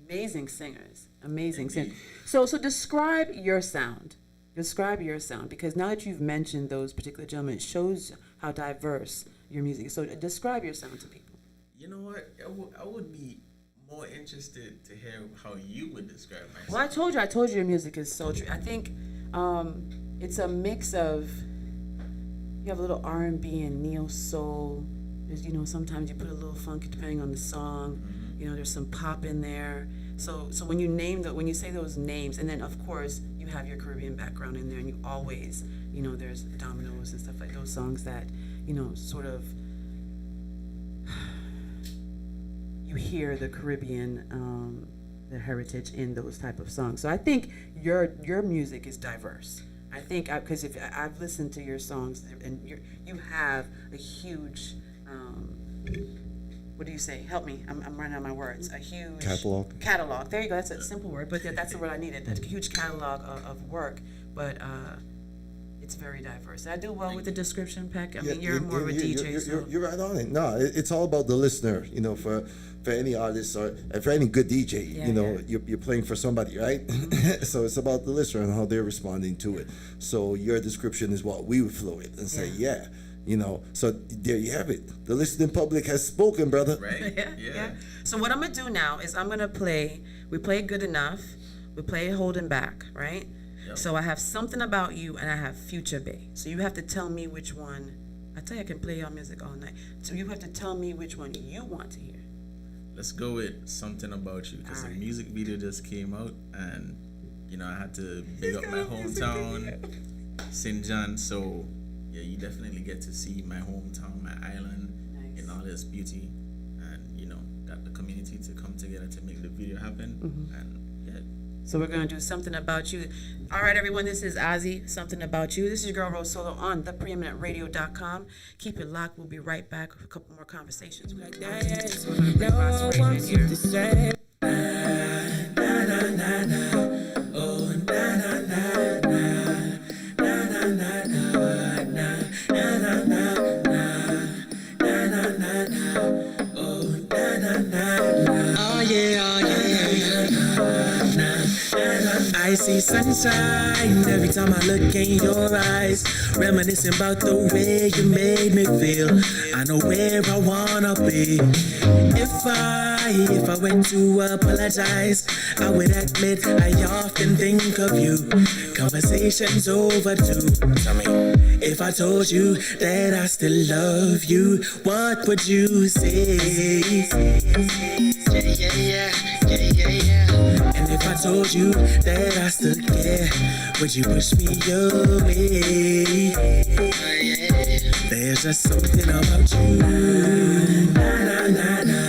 amazing singers, amazing singers. So describe your sound. Describe your sound, because now that you've mentioned those particular gentlemen, it shows how diverse your music is. So describe your sound to people. You know what? I would be more interested to hear how you would describe myself. Well, I told you your music is sultry. I think it's a mix of, you have a little R&B and neo soul. There's, sometimes you put a little funk depending on the song. There's some pop in there. So when you say those names, and then of course you have your Caribbean background in there, and you always, there's Dominoes and stuff like those songs that, sort of, you hear the Caribbean, the heritage in those type of songs. So I think your music is diverse. I think because if I've listened to your songs, and you have a huge, what do you say? Help me. I'm running out of my words. A huge catalog. There you go. That's a simple word, but that's the word I needed. That huge catalog of work, but it's very diverse. I do well with the description, Peck. I mean, you're more of a DJ. You're right on it. No, it's all about the listener. For any artist or for any good DJ, you're playing for somebody, right? So it's about the listener and how they're responding to it. So your description is what we would flow it and say, So there you have it. The listening public has spoken, brother. Right? Yeah. So what I'm gonna do now is I'm gonna play. We play Good Enough. We play Holding Back, right? Yep. So I have Something About You and I have Future Bay. So you have to tell me which one. I tell you, I can play your music all night. So you have to tell me which one you want to hear. Let's go with Something About You, because the music video just came out, and I had to big up my hometown, St. John. So you definitely get to see my hometown, my island, in all its beauty, and got the community to come together to make the video happen. And so we're going to do Something About You. All right, everyone, this is Ozzy, Something About You. This is your girl, Rosolo, on thepreeminentradio.com. Keep it locked. We'll be right back with a couple more conversations. Like that. So we're going to bring Ross Frazier here. To say, na, na, na, na. Oh, na, na, na, na. Na, na, na, na, na. Na, na, na, na. Na, na, na, na. Oh, na, na, na, na. Oh, yeah, oh, yeah. I see sunshine every time I look in your eyes, reminiscing about the way you made me feel. I know where I wanna be. If I went to apologize, I would admit I often think of you. Conversations overdue. Tell me, if I told you that I still love you, what would you say? Yeah. And if I told you that I still care, would you push me away? There's just something about you. Na na na na.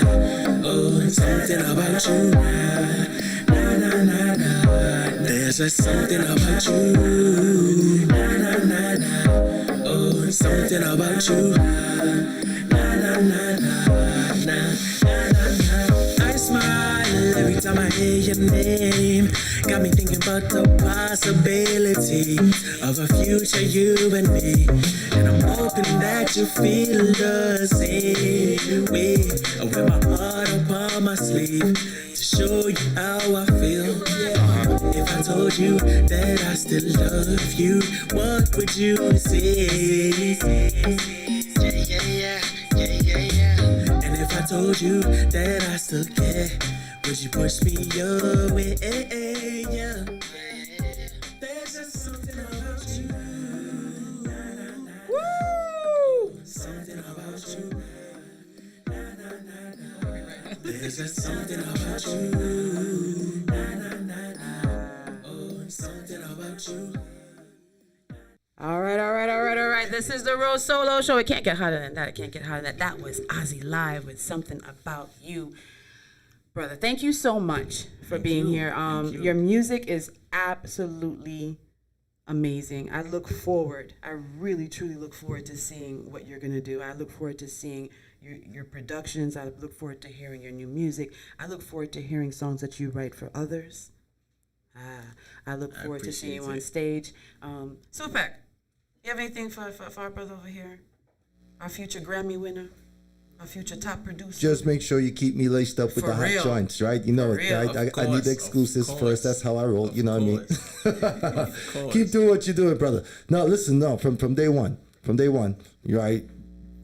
Oh, something about you. Na na na na. There's just something about you. Na na na na. Oh, something about you. Na na na na. I smile time I hear your name, got me thinking about the possibility of a future you and me. And I'm hoping that you feel the same way. I wear my heart upon my sleeve to show you how I feel. If I told you that I still love you, what would you say? And if I told you that I still care, would you push me away? There's just something about you. Woo! Something about you. There's just something about you. Oh, something about you. All right. This is the Rosolo Show. It can't get hotter than that. That was Ozzy live with Something About You. Brother, thank you so much for being here. Your music is absolutely amazing. I really, truly look forward to seeing what you're going to do. I look forward to seeing your productions. I look forward to hearing your new music. I look forward to hearing songs that you write for others. I look forward to seeing you on stage. Supak, you have anything for our brother over here? Our future Grammy winner? Our future top producer? Just make sure you keep me laced up with the hot joints, right? You know, I need the exclusives first. That's how I roll. You know what I mean? Keep doing what you're doing, brother. Now, listen, from day one, you're right.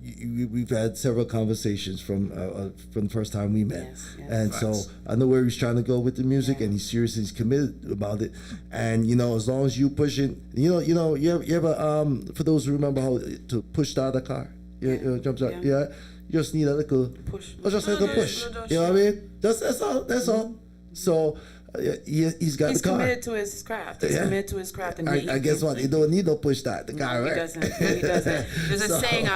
We've had several conversations from the first time we met, and so I know where he's trying to go with the music, and he's serious, he's committed about it. And as long as you push it, you ever for those who remember how to push out the car, jumps out, you just need a little push, just a little push. You know what I mean? That's all. So. He's got the car. He's committed to his craft. And I guess what? He don't need no push start the car, right? He doesn't. There's a saying,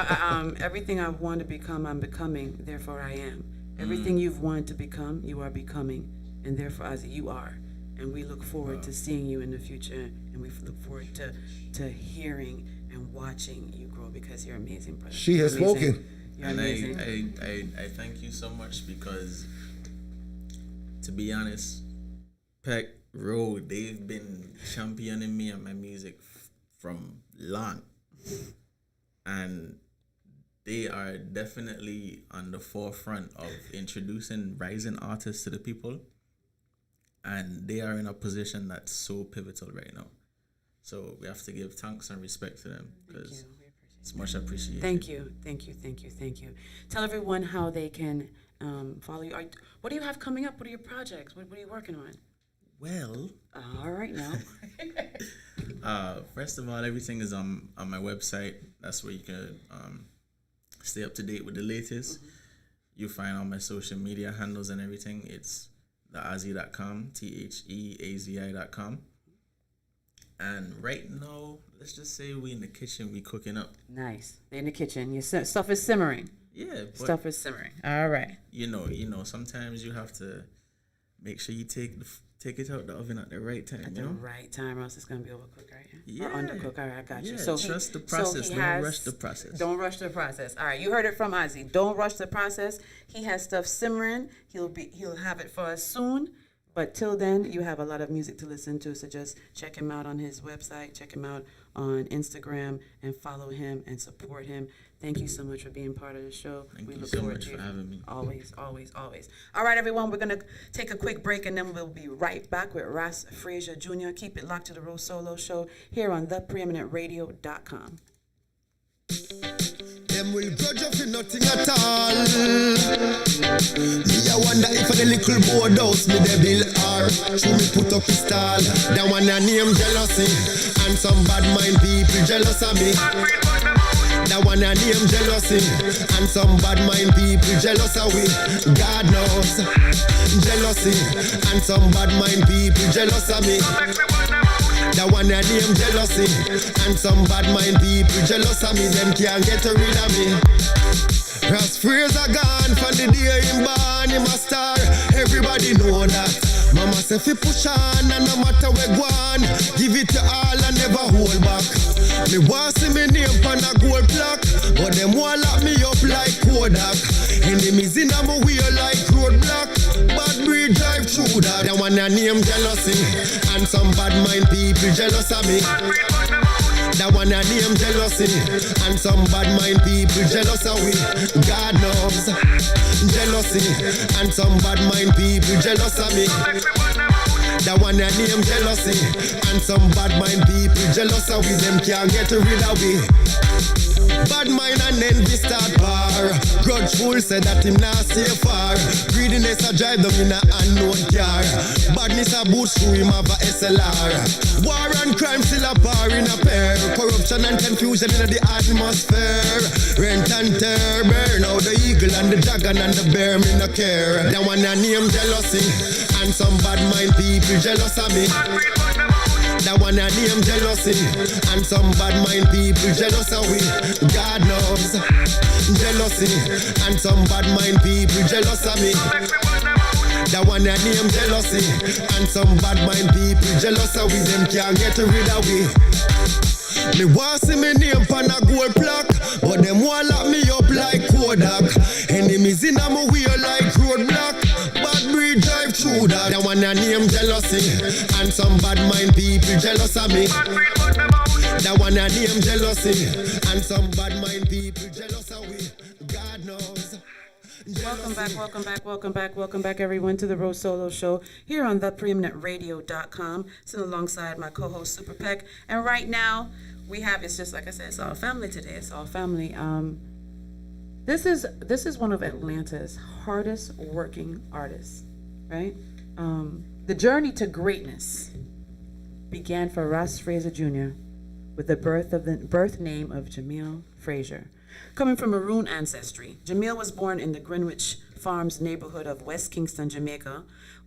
everything I want to become, I'm becoming, therefore I am. Everything you've wanted to become, you are becoming, and therefore as you are. And we look forward to seeing you in the future, and we look forward to hearing and watching you grow, because you're amazing, brother. She has spoken. You're amazing. I thank you so much, because to be honest, Peck Road, they've been championing me and my music from long, and they are definitely on the forefront of introducing rising artists to the people, and they are in a position that's so pivotal right now. So we have to give thanks and respect to them, because it's much appreciated. Thank you. Tell everyone how they can follow you. What do you have coming up? What are your projects? What are you working on? Well, all right now. First of all, everything is on my website. That's where you can stay up to date with the latest. Mm-hmm. You find all my social media handles and everything. It's theazzi.com, theazi.com. And right now, let's just say we in the kitchen, we cooking up. Nice. They're in the kitchen. Your stuff is simmering. Yeah. Stuff is simmering. All right. You know, sometimes you have to make sure you take it out the oven at the right time. At the right time, or else it's gonna be overcooked, right? Yeah. Or undercooked. All right, I got you. So trust the process. Don't rush the process. Don't rush the process. All right, you heard it from Ozzy. Don't rush the process. He has stuff simmering. He'll have it for us soon. But till then, you have a lot of music to listen to. So just check him out on his website. Check him out on Instagram and follow him and support him. Thank you so much for being part of the show. Thank you so much for having me. Always. All right, everyone, we're going to take a quick break, and then we'll be right back with Ross Frazier Jr. Keep it locked to the Rosolo Show here on thepreeminentradio.com. Them will grudge you for nothing at all. Me I wonder if the little board house me they build or should me put up a stall. That one a name jealousy, and some bad mind people jealous of me. That one a name jealousy, and some bad mind people jealous of we. God knows jealousy, and some bad mind people jealous of me. That one a name jealousy, and some bad mind people jealous of me. Them can't get rid of me. Ross Frazier gone from the day him born, him a star. Everybody know that. Mama say fi push on, and no matter where go on, give it to all and never hold back. Me want see me name on a gold plaque, but them want lock me up like Kodak. Enemies in my wheel like roadblock. Bad breed drive through Judah. That one a name jealousy, and some bad mind people jealous of me. That one a name jealousy, and some bad mind people jealous of we. God knows jealousy, and some bad mind people jealous of me. That one a name jealousy, and some bad mind people jealous of we. Them can't get rid of we. Bad mind and envy start bar. Grudgeful said that him not stay far. Greediness a drive them in a unknown car. Badness a boost through him have a SLR. War and crime still a par in a pair. Corruption and confusion in the atmosphere. Rent and terror burn out the eagle and the dragon and the bear, me no care. That one a name jealousy, and some bad mind people jealous of me. That one a name jealousy, and some bad mind people jealous of we. God knows jealousy, and some bad mind people jealous of me. That one a name jealousy, and some bad mind people jealous of we. Them can't get rid of we. Me want see me name pan a gold plaque, but them want lock me up like Kodak. Enemies in a my way like roadblock. Bad breed drive through that. That one a name jealousy, and some bad mind people jealous of me. That one a name jealousy, and some bad mind people jealous of we. God knows. Welcome back, everyone, to the Rosolo Show here on thepreeminatentradio.com. Sitting alongside my co-host Super Peck, and right now we have, it's just like I said, it's all family today. It's all family. This is one of Atlanta's hardest working artists, right? The journey to greatness began for Ross Fraser Jr. with the birth name of Jamil Frazier. Coming from maroon ancestry, Jamil was born in the Greenwich Farms neighborhood of West Kingston, Jamaica.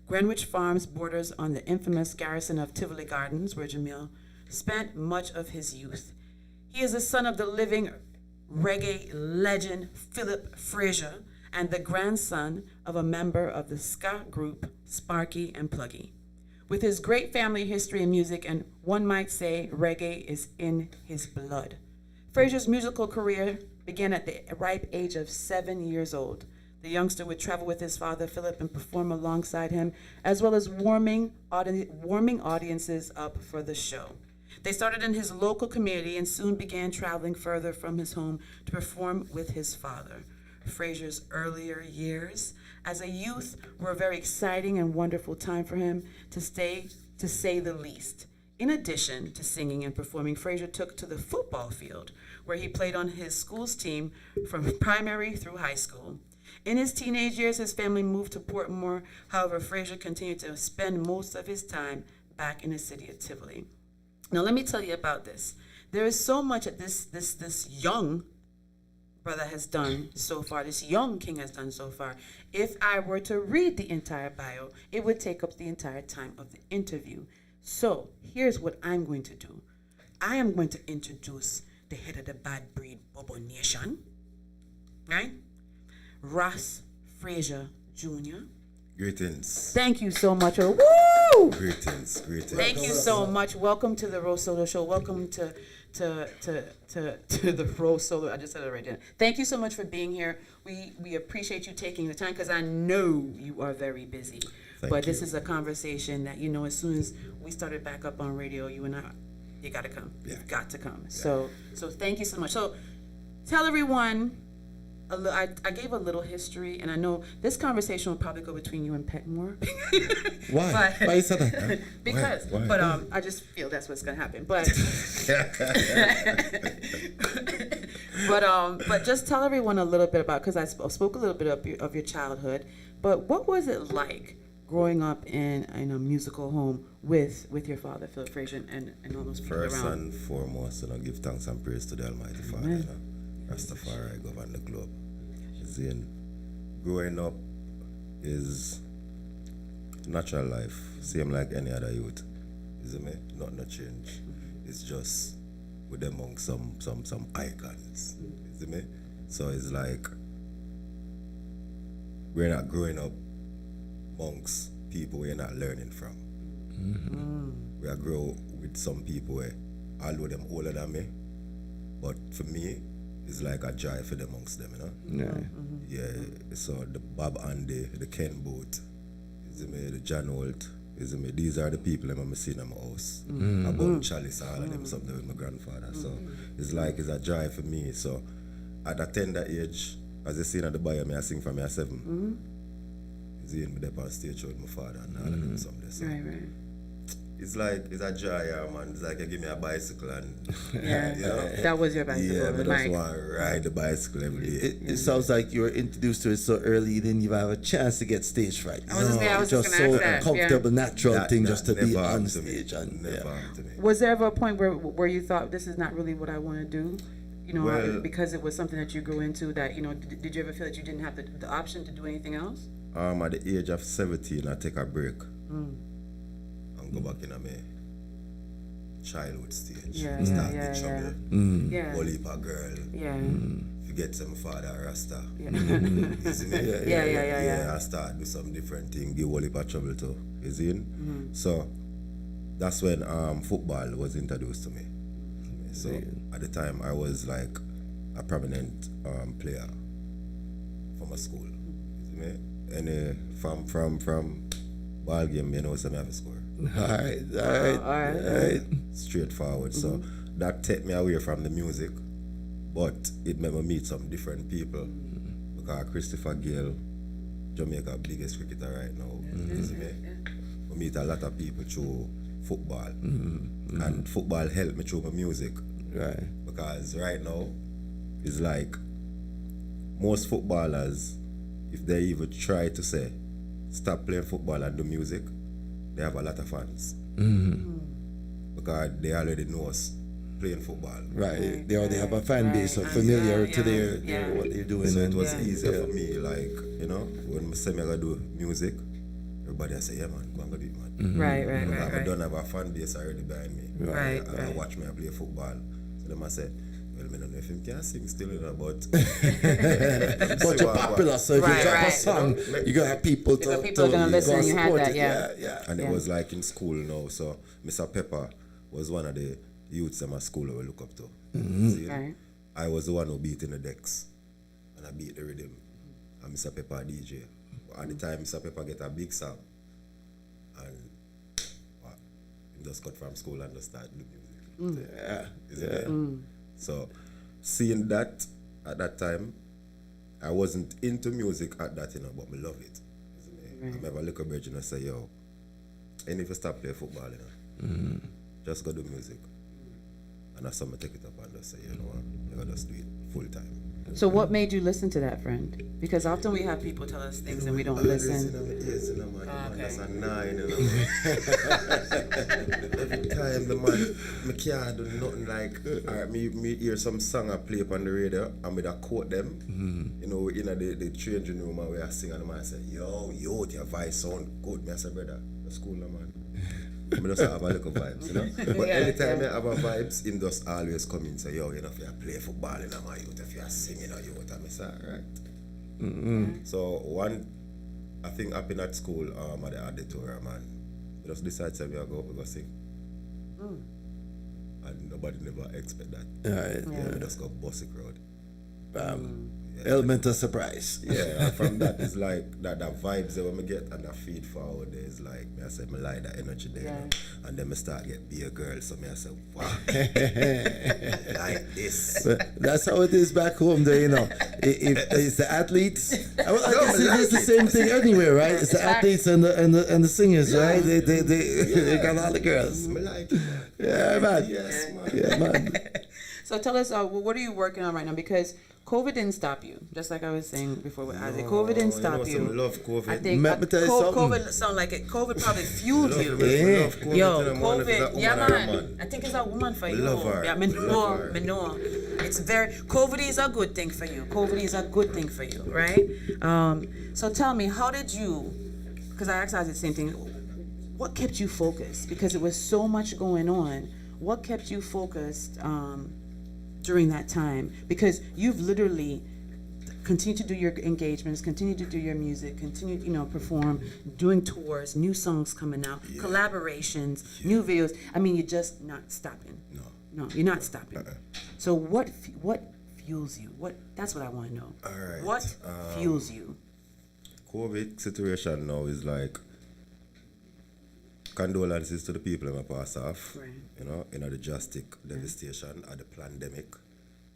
Greenwich Farms borders on the infamous garrison of Tivoli Gardens, where Jamil spent much of his youth. He is the son of the living reggae legend Philip Frazier and the grandson of a member of the ska group Sparky and Pluggy. With his great family history in music, and one might say reggae is in his blood. Frazier's musical career began at the ripe age of 7 years old. The youngster would travel with his father, Philip, and perform alongside him, as well as warming audiences up for the show. They started in his local community and soon began traveling further from his home to perform with his father. Frazier's earlier years as a youth were a very exciting and wonderful time for him, to say the least. In addition to singing and performing, Frazier took to the football field, where he played on his school's team from primary through high school. In his teenage years, his family moved to Portmore. However, Frazier continued to spend most of his time back in the city of Tivoli. Now, let me tell you about this. There is so much that this young brother has done so far, this young king has done so far. If I were to read the entire bio, it would take up the entire time of the interview. So here's what I'm going to do. I am going to introduce the head of the bad breed Bobo Nation, right? Ross Fraser Jr. Greetings. Thank you so much. Woo! Greetings. Thank you so much. Welcome to the Rosolo Show. Welcome to the Rosolo. I just said it right there. Thank you so much for being here. We appreciate you taking the time, because I know you are very busy. But this is a conversation that, as soon as we started back up on radio, you and I, you got to come. Yeah. You've got to come. Yeah. So thank you so much. So tell everyone. I gave a little history, and I know this conversation will probably go between you and Petmore. Why? Why you said that? Huh? Because, why? But I just feel that's what's gonna happen. But, but just tell everyone a little bit about, because I spoke a little bit of your childhood. But what was it like growing up in a musical home with your father, Philip Frazier, and all those people around? First and foremost, give thanks and praise to the Almighty Father. Rastafari govern the globe. Growing up is natural life, same like any other youth. Not no change. It's just with among some icons. So it's like we're not growing up amongst people we're not learning from. Mm-hmm. We are grow with some people where, although them older than me, but for me, it's like a joy for them amongst them, Yeah. Mm-hmm. Yeah. So the Bob and the Ken boat, Is me the John Holt? Is me? These are the people I'm seeing in my house. About Chalice, all of them, something with my grandfather. So it's like it's a joy for me. So at a tender age, as you see at the bio, I sing from me 7. Is in me there on stage with my father and all of them something. So Right. it's like it's a joy, man. It's like you give me a bicycle and Yeah. you know. That was your bicycle. Yeah, the I just mic. want to ride the bicycle every day. It sounds like you were introduced to it so early, you didn't even have a chance to get stage fright. I was just gonna just ask so that, comfortable, natural That- thing that just to be never on happened to me. stage. And Never happened to me. Was there ever a point where you thought this is not really what I want to do? You know, Well- because it was something that you grew into that, you know, did you ever feel that you didn't have the option to do anything else? At the age of 17, I take a break and go back in my childhood stage. Yeah, Start yeah, the yeah, trouble. Yeah. Whole heap of girl. Yeah. Forget some father Rasta. Yeah. You see me? Yeah. I start do some different thing, give whole heap of trouble too. You see? So that's when football was introduced to me. So at the time I was like a prominent player for my school. You see me? And from ball game, you know, so I have to score. All right. Straightforward. So that take me away from the music, but it made me meet some different people. Because Christopher Gale, Jamaica's biggest cricketer right now, you see me? We meet a lot of people through football, and football helped me through my music. Right. Because right now, it's like most footballers, if they even try to say stop playing football and do music, they have a lot of fans. Because they already know us playing football. Right. They already have a fan base so familiar to their what they're doing. So it and- was easier for me, like, you know, when I say I gotta do music, everybody I say, yeah man, go and go do it, man. Right. I don't have a fan base already behind me. Right. I watch me I play football. So them I say, well, I don't know if him can sing still, you know, but But you're popular, so if you drop a song, you're gonna have people to people are gonna listen, go you had support that, it. yeah. And it was like in school now, so Mr. Pepper was one of the youths in my school I look up to. See? Right. I was the one who beat in the decks, and I beat the rhythm. And Mr. Pepper DJ. At the time, Mr. Pepper get a big sound, and he just got from school and just started doing music. Is it there? So, seeing that at that time, I wasn't into music at that, you know, but I love it. I remember a little bridge and I say, yo, and if you stop playing football, you know, just go do music. And that's something I take it up and just say, you know what, you gotta just do it full time. So what made you listen to that, friend? Because often we have people tell us things and we don't listen. That's a 9, you know. Every time the man, I can't do nothing like, alright, me hear some song I play up on the radio and me da quote them. You know, in the changing room and we are singing and the man say, yo, your voice sound good. Me I say, brother, that's cool, no, man. I just have a little vibes, you know. But anytime I have a vibes, him just always come in and say, yo, you know, if you play football in my youth, if you sing in a youth, and I say, alright. So one, I think happened at school, at the auditorium, man. We just decided we go sing. And nobody never expect that. Alright. Yeah, we just go boss the crowd. Element of surprise. Yeah, and from that is like that vibes that when I get and I feed forward there is like me I say me like that energy there, you know? And then I start get be a girl, so me I say wow, like this. But that's how it is back home there, you know. If it's the athletes, I guess it is the same thing anywhere, right? It's the athletes and the singers, right? They got all the girls. Me like it. Yeah, man. Yes, man. Yeah, man. So tell us, what are you working on right now? Because COVID didn't stop you, just like I was saying before with Isaac. COVID didn't stop you. Some love COVID. I think Let me tell you something. COVID sound like it. COVID probably fueled you. Love COVID. Yo, to the man, if it's COVID, a yeah, woman or a man. I think it's a woman for you. love her. Yeah, We love her. me know. It's very, COVID is a good thing for you. COVID is a good thing for you, right? So tell me, how did you, because I asked Isaac the same thing, what kept you focused? Because it was so much going on. What kept you focused during that time? Because you've literally continue to do your engagements, continue to do your music, continue, perform, doing tours, new songs coming out, collaborations, new videos. I mean, you're just not stopping. No, you're not stopping. So what fuels you? That's what I want to know. All right. What fuels you? COVID situation now is like condolences to the people that pass off. Right. You know, the drastic devastation of the pandemic.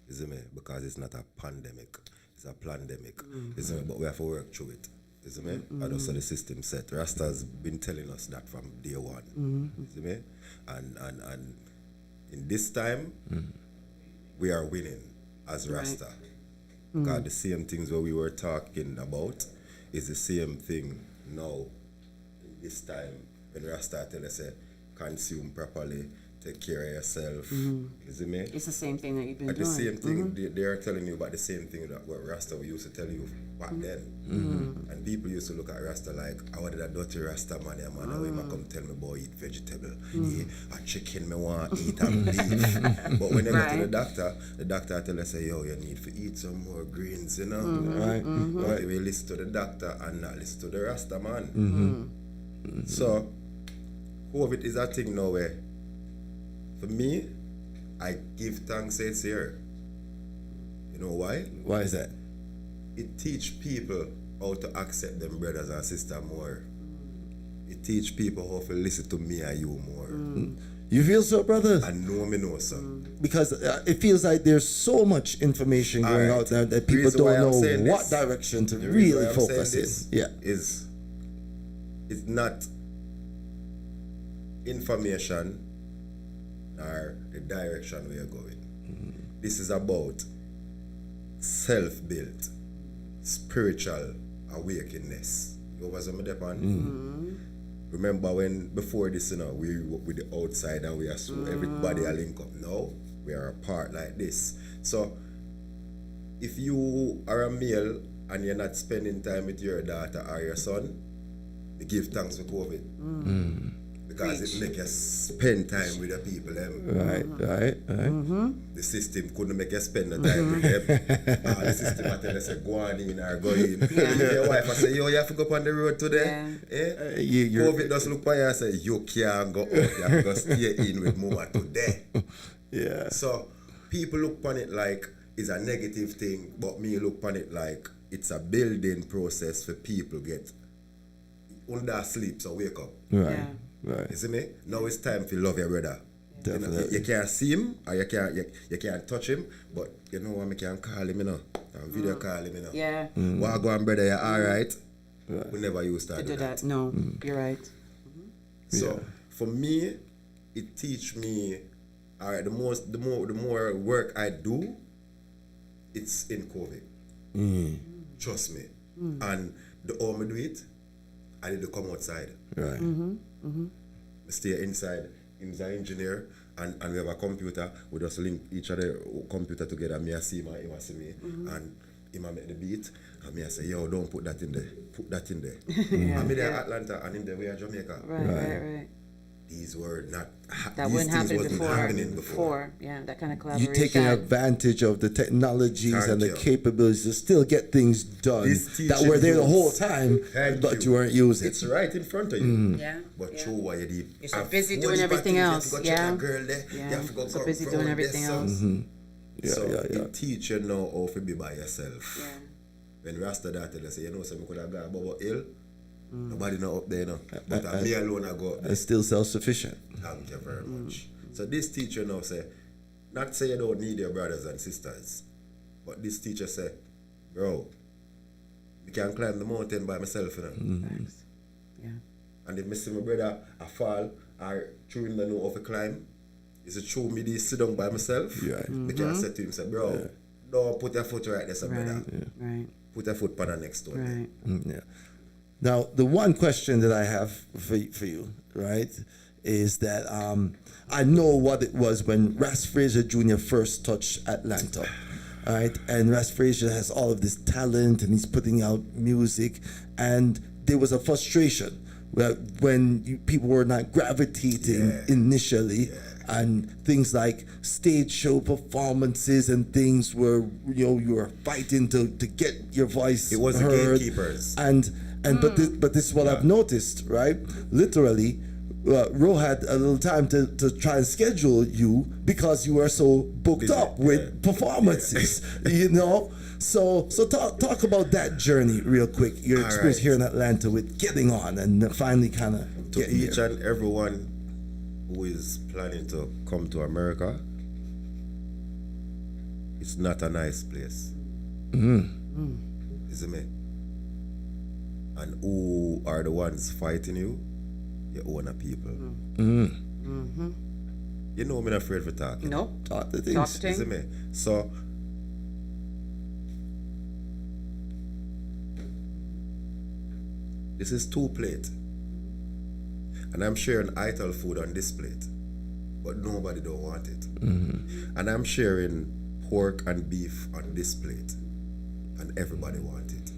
You see me? Because it's not a pandemic, it's a pandemic. You see me? But we have to work through it. You see me? And also the system set. Rasta's been telling us that from day one. You see me? And in this time, we are winning as Rasta. Because the same things what we were talking about is the same thing now. In this time, when Rasta tell us, consume properly, take care of yourself. You see me? It's the same thing that you've been But doing. the same thing, they are telling you about the same thing that what Rasta we used to tell you back then. And people used to look at Rasta like, I wanted a dirty Rasta man, yeah, man. And when come tell me about eat vegetable, a chicken me want eat and beef. But when they go to the doctor tell us, yo, you need to eat some more greens, you know? Right? Right? We listen to the doctor and not listen to the Rasta man. So, COVID is a thing now where, for me, I give thanks it's here. You know why? Why is that? It teach people how to accept them brothers and sisters more. It teach people how to listen to me and you more. You feel so, brother? And know me know so. Because it feels like there's so much information going out there that people Reason why don't I'm know saying what this- direction to the reason why really I'm focus saying in. this Yeah. is it's not information or the direction we are going. This is about self-built, spiritual awakeness. You know what I'm saying? Remember when before this, you know, we were with the outside and we are so everybody are link up. Now we are apart like this. So if you are a male and you're not spending time with your daughter or your son, you give thanks for COVID. Because it make you spend time with the people them. Right. The system couldn't make you spend the time with them. The system I tell you say go on in or go in. Your wife I say, yo, you have to go up on the road today. COVID just look by you and say, you can't go out, you have to go stay in with mama today. Yeah. So people look upon it like it's a negative thing, but me look upon it like it's a building process for people get under sleep, so wake up. Right. Yeah. Right. You see me? Now it's time to love your brother. Definitely. You can't see him or you can't touch him, but you know what, I can call him, you know. And video call him, you know. Yeah. Well, go on, brother, you're alright. We never used to To do do that. that. No, you're right. So for me, it teach me, alright, the more work I do, it's in COVID. Trust me. And the more I do it, I need to come outside. Right. I stay inside. He's an engineer and we have a computer. We just link each other computer together. Me I see him, he see me. And him I make the beat. And me I say, yo, don't put that in there. Put that in there. I'm there at Atlanta and in there we are Jamaica. Right. These were not That these wouldn't things happen wasn't before. happening before. Yeah, that kind of You collaboration. taking advantage of the technologies Thank and the you. capabilities to still get things done This that teaching were there the youths. whole time, Thank but you weren't using. It's right in front of you. Yeah. But yeah. true why you did. You're so have busy whole doing heap of everything things. else, You have to go check yeah. a girl there. Yeah. You have to go So go busy go doing there, everything so. else. So Yeah. it teach you now how to be by yourself. Yeah. When Rasta that tell us, you know, some could have gone about ill. Nobody know up there, no. But me alone I go up there. And still self-sufficient. Thank you very much. So this teacher now say, not say you don't need your brothers and sisters, but this teacher say, bro, you can climb the mountain by myself, you know. Yeah. And if I see my brother I fall or through him don't know how to climb, is it true me this sit down by myself? Yeah. I can say to him, say, bro, don't put your foot right there, say, brother. Right. Put your foot on the next one. Right. Yeah. Now, the one question that I have for you, right, is that I know what it was when Ras Fraser Jr. first touched Atlanta, right? And Ras Fraser has all of this talent and he's putting out music, and there was a frustration when people were not gravitating initially. And things like stage show performances and things where you were fighting to get your voice It was the heard. gatekeepers. But this is what I've noticed, right? Literally, Ro had a little time to try and schedule you because you were so booked Busy, up with performances, you know. So talk about that journey real quick. Your All experience right. here in Atlanta with getting on and finally kind of To getting each here. and everyone who is planning to come to America, it's not a nice place. Isn't it? And who are the ones fighting you? Your own people. You know me not afraid for talking. Nope. Talk the Talk things. to thing. Isn't me? So this is 2 plate. And I'm sharing ital food on this plate. But nobody don't want it. And I'm sharing pork and beef on this plate. And everybody want it.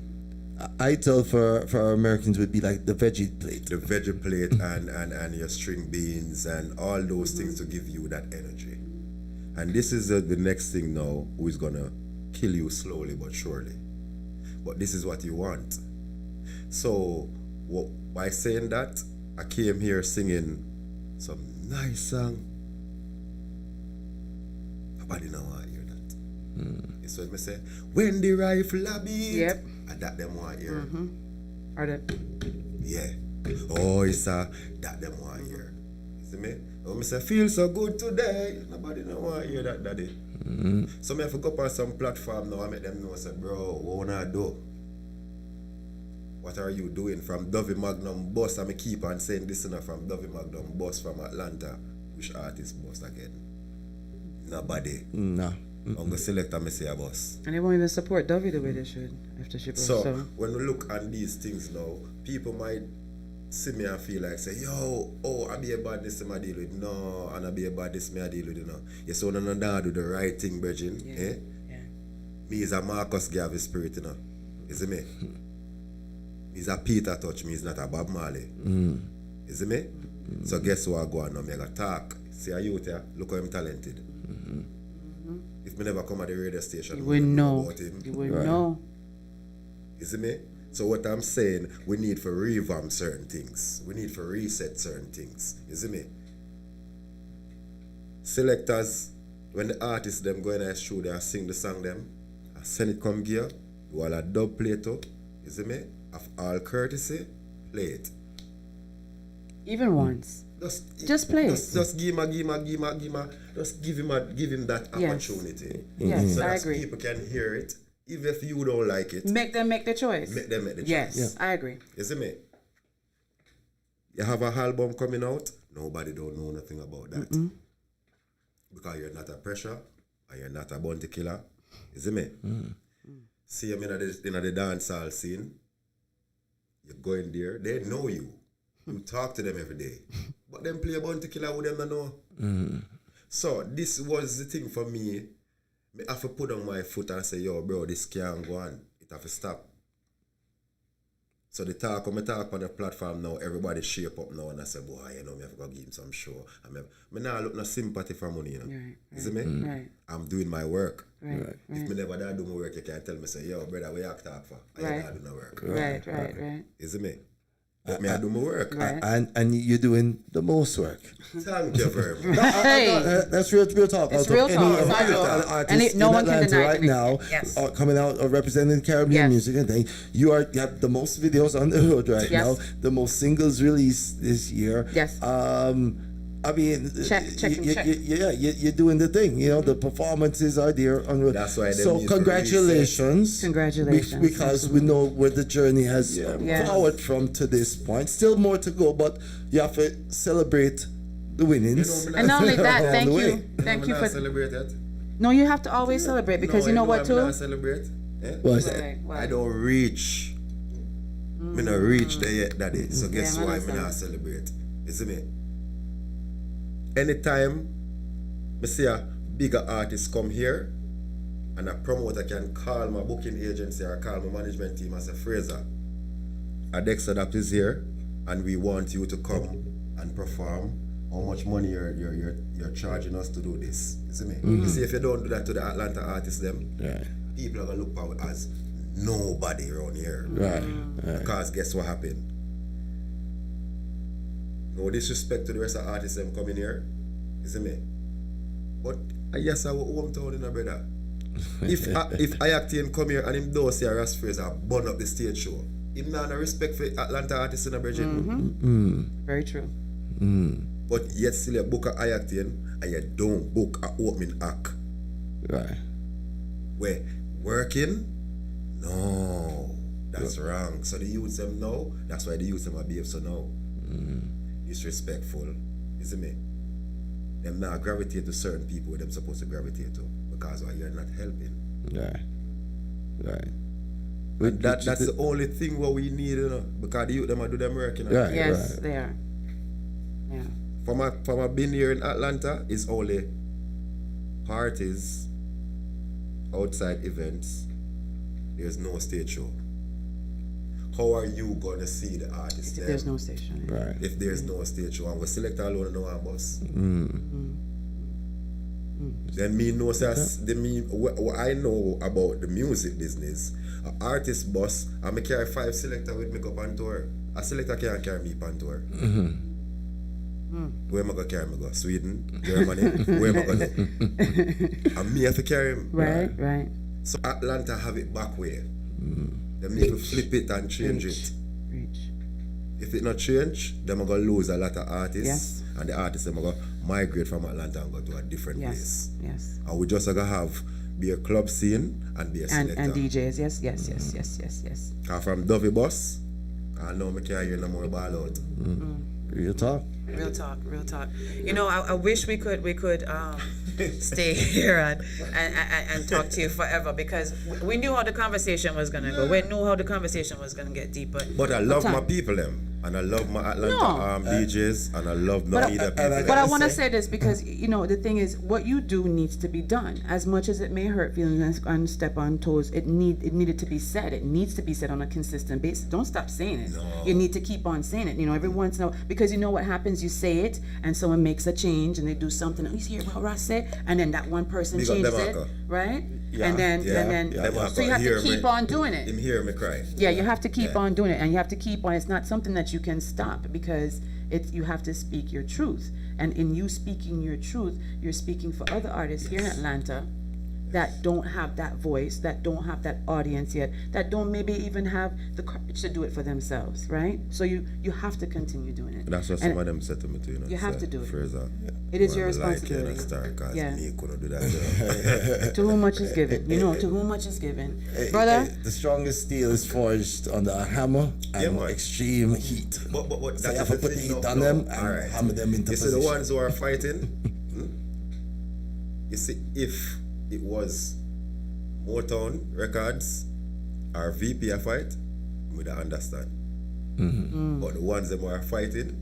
I tell for our Americans would be like the veggie plate. The veggie plate and your string beans and all those things to give you that energy. And this is the next thing now who is gonna kill you slowly but surely. But this is what you want. So by saying that, I came here singing some nice song. Nobody know want to hear that. It's what me say. When the rifle a beat, Yep. and that them want to hear. Or the Yeah. Oh, it's that them want to hear. You see me? Oh, me say, feel so good today. Nobody don't want to hear that, daddy. So me have to go up on some platform now and make them know, say, bro, what wanna do? What are you doing from Dovey Magnum bus? And me keep on saying this from Dovey Magnum bus from Atlanta. Which artist bus again? Nobody. No. I'm gonna select and me say a bus. and they won't even support Dovey the way they should after she broke. So, So when we look at these things now, people might see me and feel like say, yo, I be a bad this I deal with. No, and I be a bad this I deal with, you know. You so no do the right thing, Virgin. Eh? yeah. Me is a Marcus Garvey spirit, you know. You see me? He's a Peter Touch, me is not a Bob Marley. You see me? So guess what I go on now? Me I gotta talk. See a youth here, look how I'm talented. If me never come at the radio station, You me wouldn't never know. about him. You wouldn't know. You see me? So what I'm saying, we need to revamp certain things. We need to reset certain things. You see me? Selectors, when the artists them go in the studio and sing the song them, I send it come gear, do all a dub play too. You see me? Of all courtesy, play it. Even once. Just play it. Just give him just give him that Yes. opportunity. Yes, So I that agree. people can hear it. Even if you don't like it, Make them make the choice. make them make the Yes, choice. I agree. You see me? You have an album coming out, nobody don't know nothing about that. Because you're not a pressure and you're not a bounty killer. You see me? See them in the dance hall scene. You go in there, they know you. You talk to them every day. But them play a bounty killer with them not know. So this was the thing for me. I have to put on my foot and say, yo, bro, this can't go on. It have to stop. So the talk, when I talk on the platform now, everybody shape up now and I say, boy, you know, me have to go give him some show. I not look no sympathy for money, you know. Right, You see me? Right. I'm doing my work. Right. If me never da do my work, you can't tell me, say, yo, brother, what you talk for? I Right. not do no work. Right. You see me? But me I do my work. Right. And you're doing the most work. Thank you very much. Hey. That's real talk. It's Out real of talk. any It's of not the real other talk. artists And no in one can Atlanta deny right anything. now, Yes. coming out or representing Caribbean Yes. music and things. You have the most videos on the road right Yes. now, the most singles released this year. Yes. I mean, Check. you're doing the thing. You know, the performances are there. That's why they So need to congratulations. Congratulations. Because we know where the journey has Yes. forward from to this point. Still more to go, but you have to celebrate the winnings. And not only that, along thank the way. you. Thank you for. celebrate it. No, you have to always celebrate because you know what I'm too? not celebrate. Eh? What is that? I don't reach. Me not reach there yet, daddy. So guess I why me understand. not celebrate? You see me? Anytime me see a bigger artist come here and a promoter can call my booking agency or call my management team and say, Fraser, a Dexter Dapt is here and we want you to come and perform. How much money you're charging us to do this? You see me? You see, if you don't do that to the Atlanta artists, them people are gonna look for as nobody around here. Right. Because guess what happened? No disrespect to the rest of the artists them coming here. You see me? But yes, I was hometown in a brother. if Ayactian come here and him don't say Ras Fraser burn up the stage show, him not no respect for Atlanta artists in a Virgin. Very true. But yet still you book a Ayactian and you don't book a opening act. Right. Where working? No. That's wrong. So the youths them know, that's why the youths them are behave so now. Disrespectful. You see me? Them not gravitate to certain people them supposed to gravitate to because why you're not helping. Right. That's the only thing what we need, you know, because the youth them are do them work, you know. Right. Yes, they are. Yeah. From a been here in Atlanta, it's only parties, outside events. There's no stage show. How are you gonna see the artist? If there's no station. Right. If there's no stage show and we select alone and no one bus. Then me know what I know about the music business. An artist bus, I may carry 5 selector with me go on tour. A selector can't carry me on tour. Where am I gonna carry me go? Sweden, Germany, where am I gonna go? And me have to carry him. Right. So Atlanta have it back way. Them need to flip it and change it. Reach. If it not change, them are gonna lose a lot of artists. Yes. And the artists them are gonna migrate from Atlanta and go to a different place. Yes. And we just gonna have be a club scene and be a selector. And DJs. Yes. Cause from Dovey Bus, I know me can't hear no more ball out. Real talk. Real talk. You know, I wish we could stay here and talk to you forever because we knew how the conversation was gonna go. We knew how the conversation was gonna get deep, but I love my people them. And I love my Atlanta DJs and I love my media people. But I want to say this because, you know, the thing is, what you do needs to be done. As much as it may hurt feelings and step on toes, it needed to be said. It needs to be said on a consistent basis. Don't stop saying it. No. You need to keep on saying it. You know, every once in a while, because you know what happens? You say it and someone makes a change and they do something. Oh, you hear what Ross said? And then that one person changes it, right? Yeah, and then so you have to keep on doing it. Him hear me cry. Yeah, you have to keep on doing it, and you have to keep on. It's not something that you can stop because you have to speak your truth. And in you speaking your truth, you're speaking for other artists here in Atlanta that don't have that voice, that don't have that audience yet, that don't maybe even have the courage to do it for themselves, right? So you have to continue doing it. That's what some of them said to me too. You know, you have to do it. Fraser, it is your responsibility. Me couldn't do that. To whom much is given. You know, to whom much is given. Brother? The strongest steel is forged under a hammer and extreme heat. But so you have to put the heat on them and hammer them into position. You see the ones who are fighting? You see, if it was Motown Records or VP a fight, we don't understand. But the ones that are fighting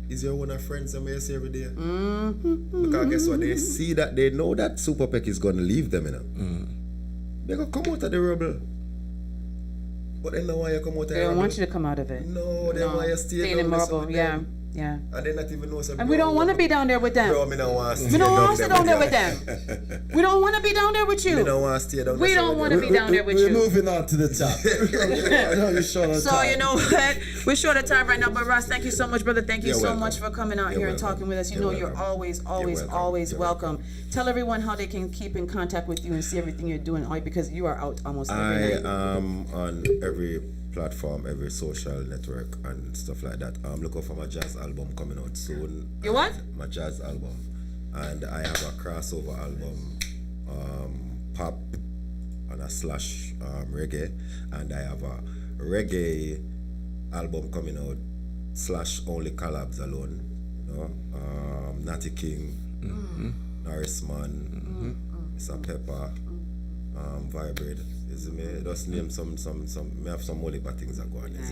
is your one of friends that you see every day. Because guess what? They see that, they know that Super Peck is going to leave them, you know. They're going to come out of the rubble. But they know why you come out of the rubble. They don't want you to come out of it. No, they want you to stay in the rubble. Yeah. And they not even know something. And we don't want to be down there with them. Bro, me don't want to stay we don't want to stay down there with them. We don't want to be down there with you. We don't want to stay down there. We don't want to be down there with you. We're moving on to the top. So you know what? We're short of time right now, but Ross, thank you so much, brother. Thank you so much for coming out here and talking with us. You know you're always welcome. Tell everyone how they can keep in contact with you and see everything you're doing, because you are out almost every night. I am on every platform, every social network and stuff like that. I'm looking for my jazz album coming out soon. You what? My jazz album. And I have a crossover album, pop and a slash reggae. And I have a reggae album coming out slash only collabs alone. You know? Natty King, Norrisman, Mr. Pepper, Vibrate. Just name some. We have some holy bad things that go on. Nice.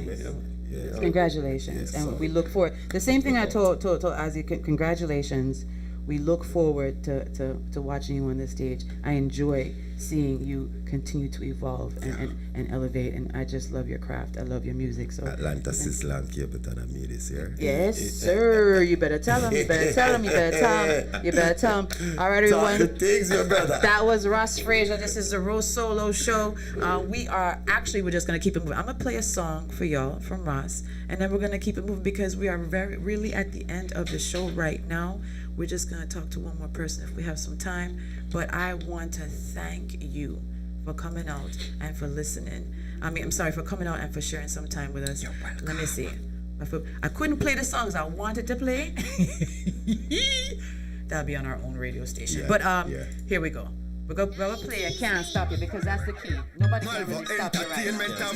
Yeah. Congratulations, and we look forward. The same thing I told Ozzy. Congratulations. We look forward to watching you on the stage. I enjoy seeing you continue to evolve and elevate, and I just love your craft. I love your music. So Atlanta Sizzla Cape Town me this year. Yes, sir. You better tell him. You better tell him. You better tell him. All right, everyone. Talk the things, your brother. That was Ross Fraser. This is the Rosolo Show. We're just gonna keep it moving. I'm gonna play a song for y'all from Ross, and then we're gonna keep it moving because we are really at the end of the show right now. We're just going to talk to one more person if we have some time. But I want to thank you for coming out and for listening. I'm sorry, for coming out and for sharing some time with us. Let me see. I couldn't play the songs I wanted to play. That'll be on our own radio station. But here we go. We're going to play I Can't Stop You because that's the key. Nobody can really stop you right now.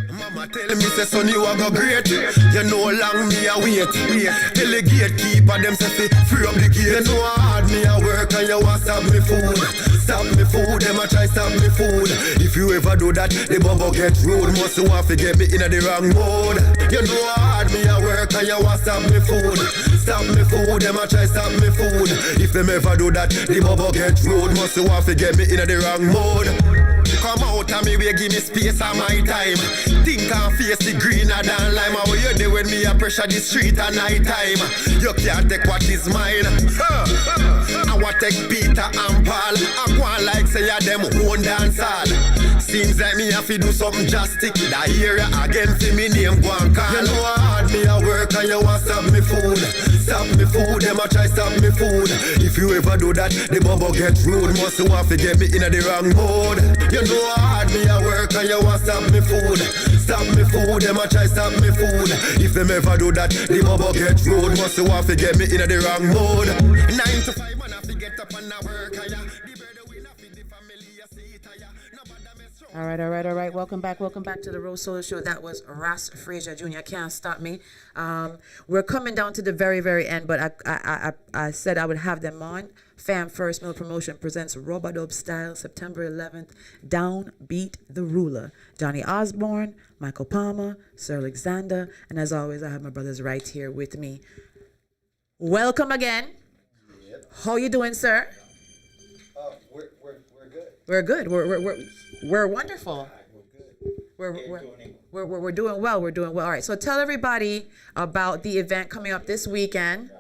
Mama tell me, say, son, you a go great. You know long me a wait. Tell the gatekeeper, them say, free up the gate. You know how hard me a work and you want stop me food. Stop me food, them a try stop me food. If you ever do that, the bumbo get rude. Must want to get me in the wrong mode. You know how hard me a work and you want stop me food. Stop me food, them a try stop me food. If them ever do that, the bumbo get rude. Must want to get me in the wrong mode. Come out and me way give me space and my time. Think and face the greener than lime. How you do when me a pressure the street at night time? You can't take what is mine. I want take Peter and Paul. I go on like say ya them own dance hall. Seems like me have to do something drastic. That area again for me name go and call. You know how hard me a work and you want stop me food. Stop me food, them a try stop me food. If you ever do that, the bumbo get rude. Must want to get me in the wrong mode. You know how hard me a work and you want stop me food. Stop me food, them a try stop me food. If them ever do that, the bumbo get rude. Must want to get me in the wrong mode. 9 to 5 man have to get up and work. The breadwinner feed the family, you see it. All right. Welcome back to the Rosolo Show. That was Ross Frazier Jr. Can't Stop Me. We're coming down to the very, very end, but I said I would have them on. Fam First Mill Promotion presents Robadub Style, September 11th. Down Beat the Ruler. Johnny Osborne, Michael Palmer, Sir Alexander, and as always, I have my brothers right here with me. Welcome again. Yep. How you doing, sir? We're good. We're wonderful. We're doing well. We're doing well. All right. So tell everybody about the event coming up this weekend.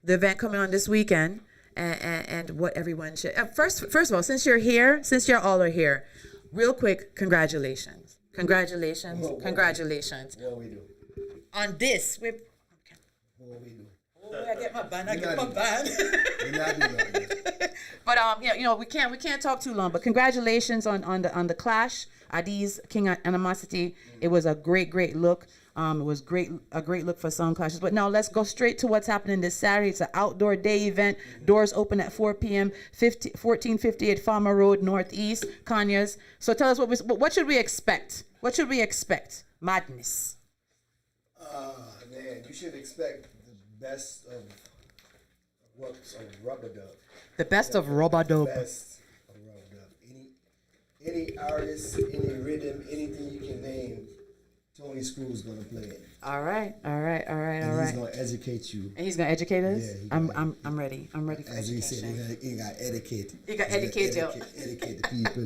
The event coming on this weekend, and what everyone should. First of all, since you're here, since you're all are here, real quick, congratulations. What we do on this? What we do? Oh, I get my band. But we can't talk too long. But congratulations on the clash. Adi's King Animosity. It was a great look. It was a great look for Sound Clashes. But now let's go straight to what's happening this Saturday. It's an outdoor day event. Doors open at 4 p.m. 1458 Farmer Road Northeast, Conyers. So tell us what should we expect? What should we expect? Madness. Man, you should expect the best of works of Rubber-Dub. The best of Rubber-Dub. Any artist, any rhythm, anything you can name, Tony Screw's gonna play it. All right. He's gonna educate you. And he's gonna educate us. Yeah, I'm ready. I'm ready for as education. As he said, he got educate. Educate the people.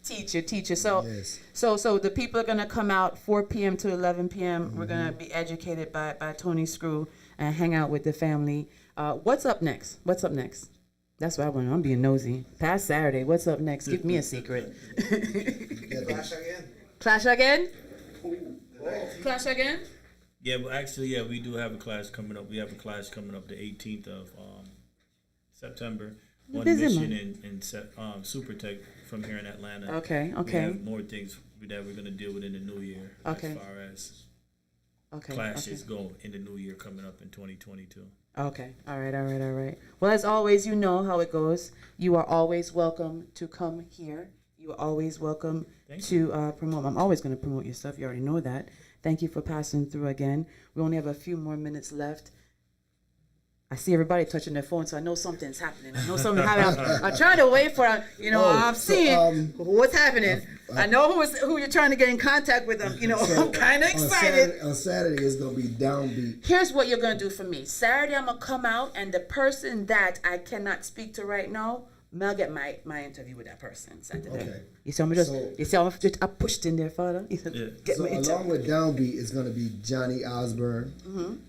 Teach you. So, yes. So the people are gonna come out 4 p.m. to 11 p.m. Mm-hmm. We're gonna be educated by Tony Screw and hang out with the family. What's up next? That's what I want. I'm being nosy. Past Saturday. What's up next? Give me a secret. Clash again? Clash again? Yeah, well, actually, we do have a clash coming up. We have a clash coming up the 18th of September. One Mission and Super Tech from here in Atlanta. Okay. We have more things that we're going to deal with in the new year as far as clashes go in the new year coming up in 2022. Okay. All right. Well, as always, you know how it goes. You are always welcome to come here. You are always welcome to promote. I'm always going to promote your stuff. You already know that. Thank you for passing through again. We only have a few more minutes left. I see everybody touching their phone, so I know something's happening. I'm trying to wait for, I'm seeing what's happening. I know who you're trying to get in contact with. I'm kind of excited. On Saturday, it's going to be downbeat. Here's what you're going to do for me. Saturday, I'm going to come out, and the person that I cannot speak to right now, I'll get my interview with that person Saturday. Okay. You see how I pushed in there, Father? He said, So along with Downbeat, it's going to be Johnny Osborne,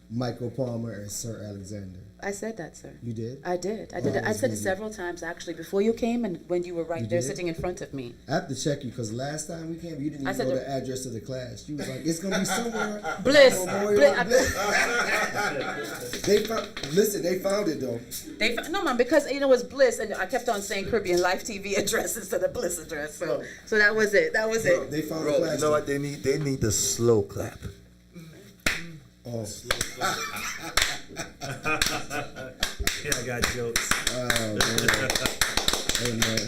Michael Palmer, and Sir Alexander. I said that, sir. You did? I did. I Oh, said it several times, actually, before you came and when you were right there did? sitting in front of me. I have to check you because last time we came, you didn't even know the address of the class. You was like, it's going to be somewhere. Bliss. They found it though. No, man, because it was Bliss, and I kept on saying Caribbean Life TV address instead of Bliss address. So that was it. That was it. They found the Bro, class. you know what they need? They need the slow clap. Oh. Yeah, I got jokes. Amen.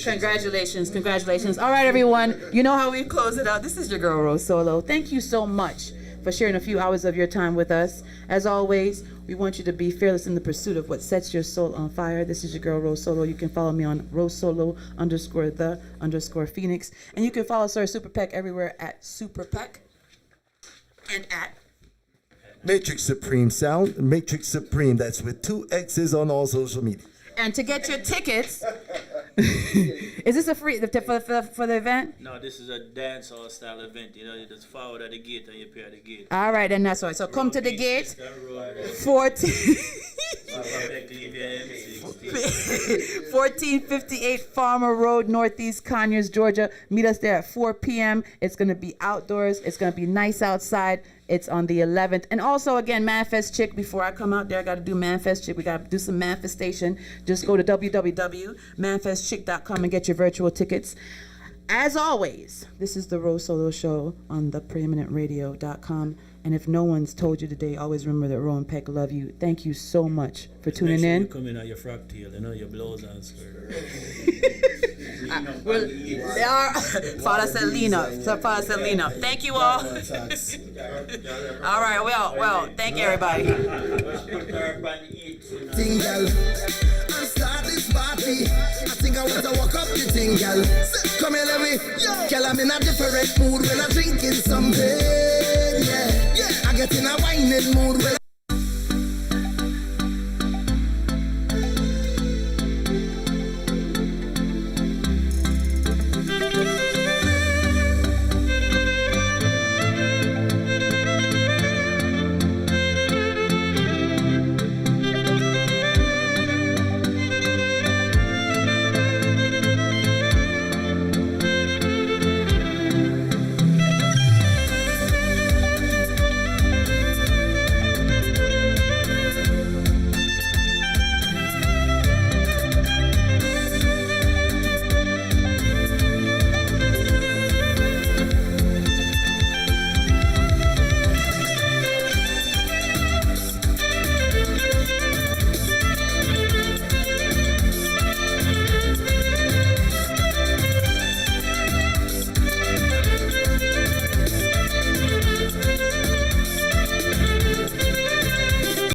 Congratulations. Congratulations. All right, everyone. You know how we close it out. This is your girl, Rosolo. Thank you so much for sharing a few hours of your time with us. As always, we want you to be fearless in the pursuit of what sets your soul on fire. This is your girl, Rosolo. You can follow me on Rosolo_the_Phoenix. And you can follow Sir Super Peck everywhere at Super Peck and at Matrix Supreme Sound. Matrix Supreme. That's with 2 X's on all social media. And to get your tickets, is this a free for the event? No, this is a dancehall style event. You know, you just forward at the gate and you pay at the gate. All right, and that's right. So come to the gate. 1458 Farmer Road, Northeast Conyers, Georgia. Meet us there at 4 p.m. It's going to be outdoors. It's going to be nice outside. It's on the 11th. And also, again, Manifest Chick. Before I come out there, I got to do Manifest Chick. We got to do some manifestation. Just go to www.manifestchick.com and get your virtual tickets. As always, this is the Rosolo Show on the preeminentradio.com. And if no one's told you today, always remember that Ro and Peck love you. Thank you so much for tuning in. You come in on your frock tail, you know, your blouse and skirt. Father said lean up. Father said lean up. Thank you all. All right, well, thank you, everybody. Tingle, and start this party. I think I want to walk up the tingle. Come here, let me. Girl, I'm in a different mood when I'm drinking something. Yeah, I get in a whining mood when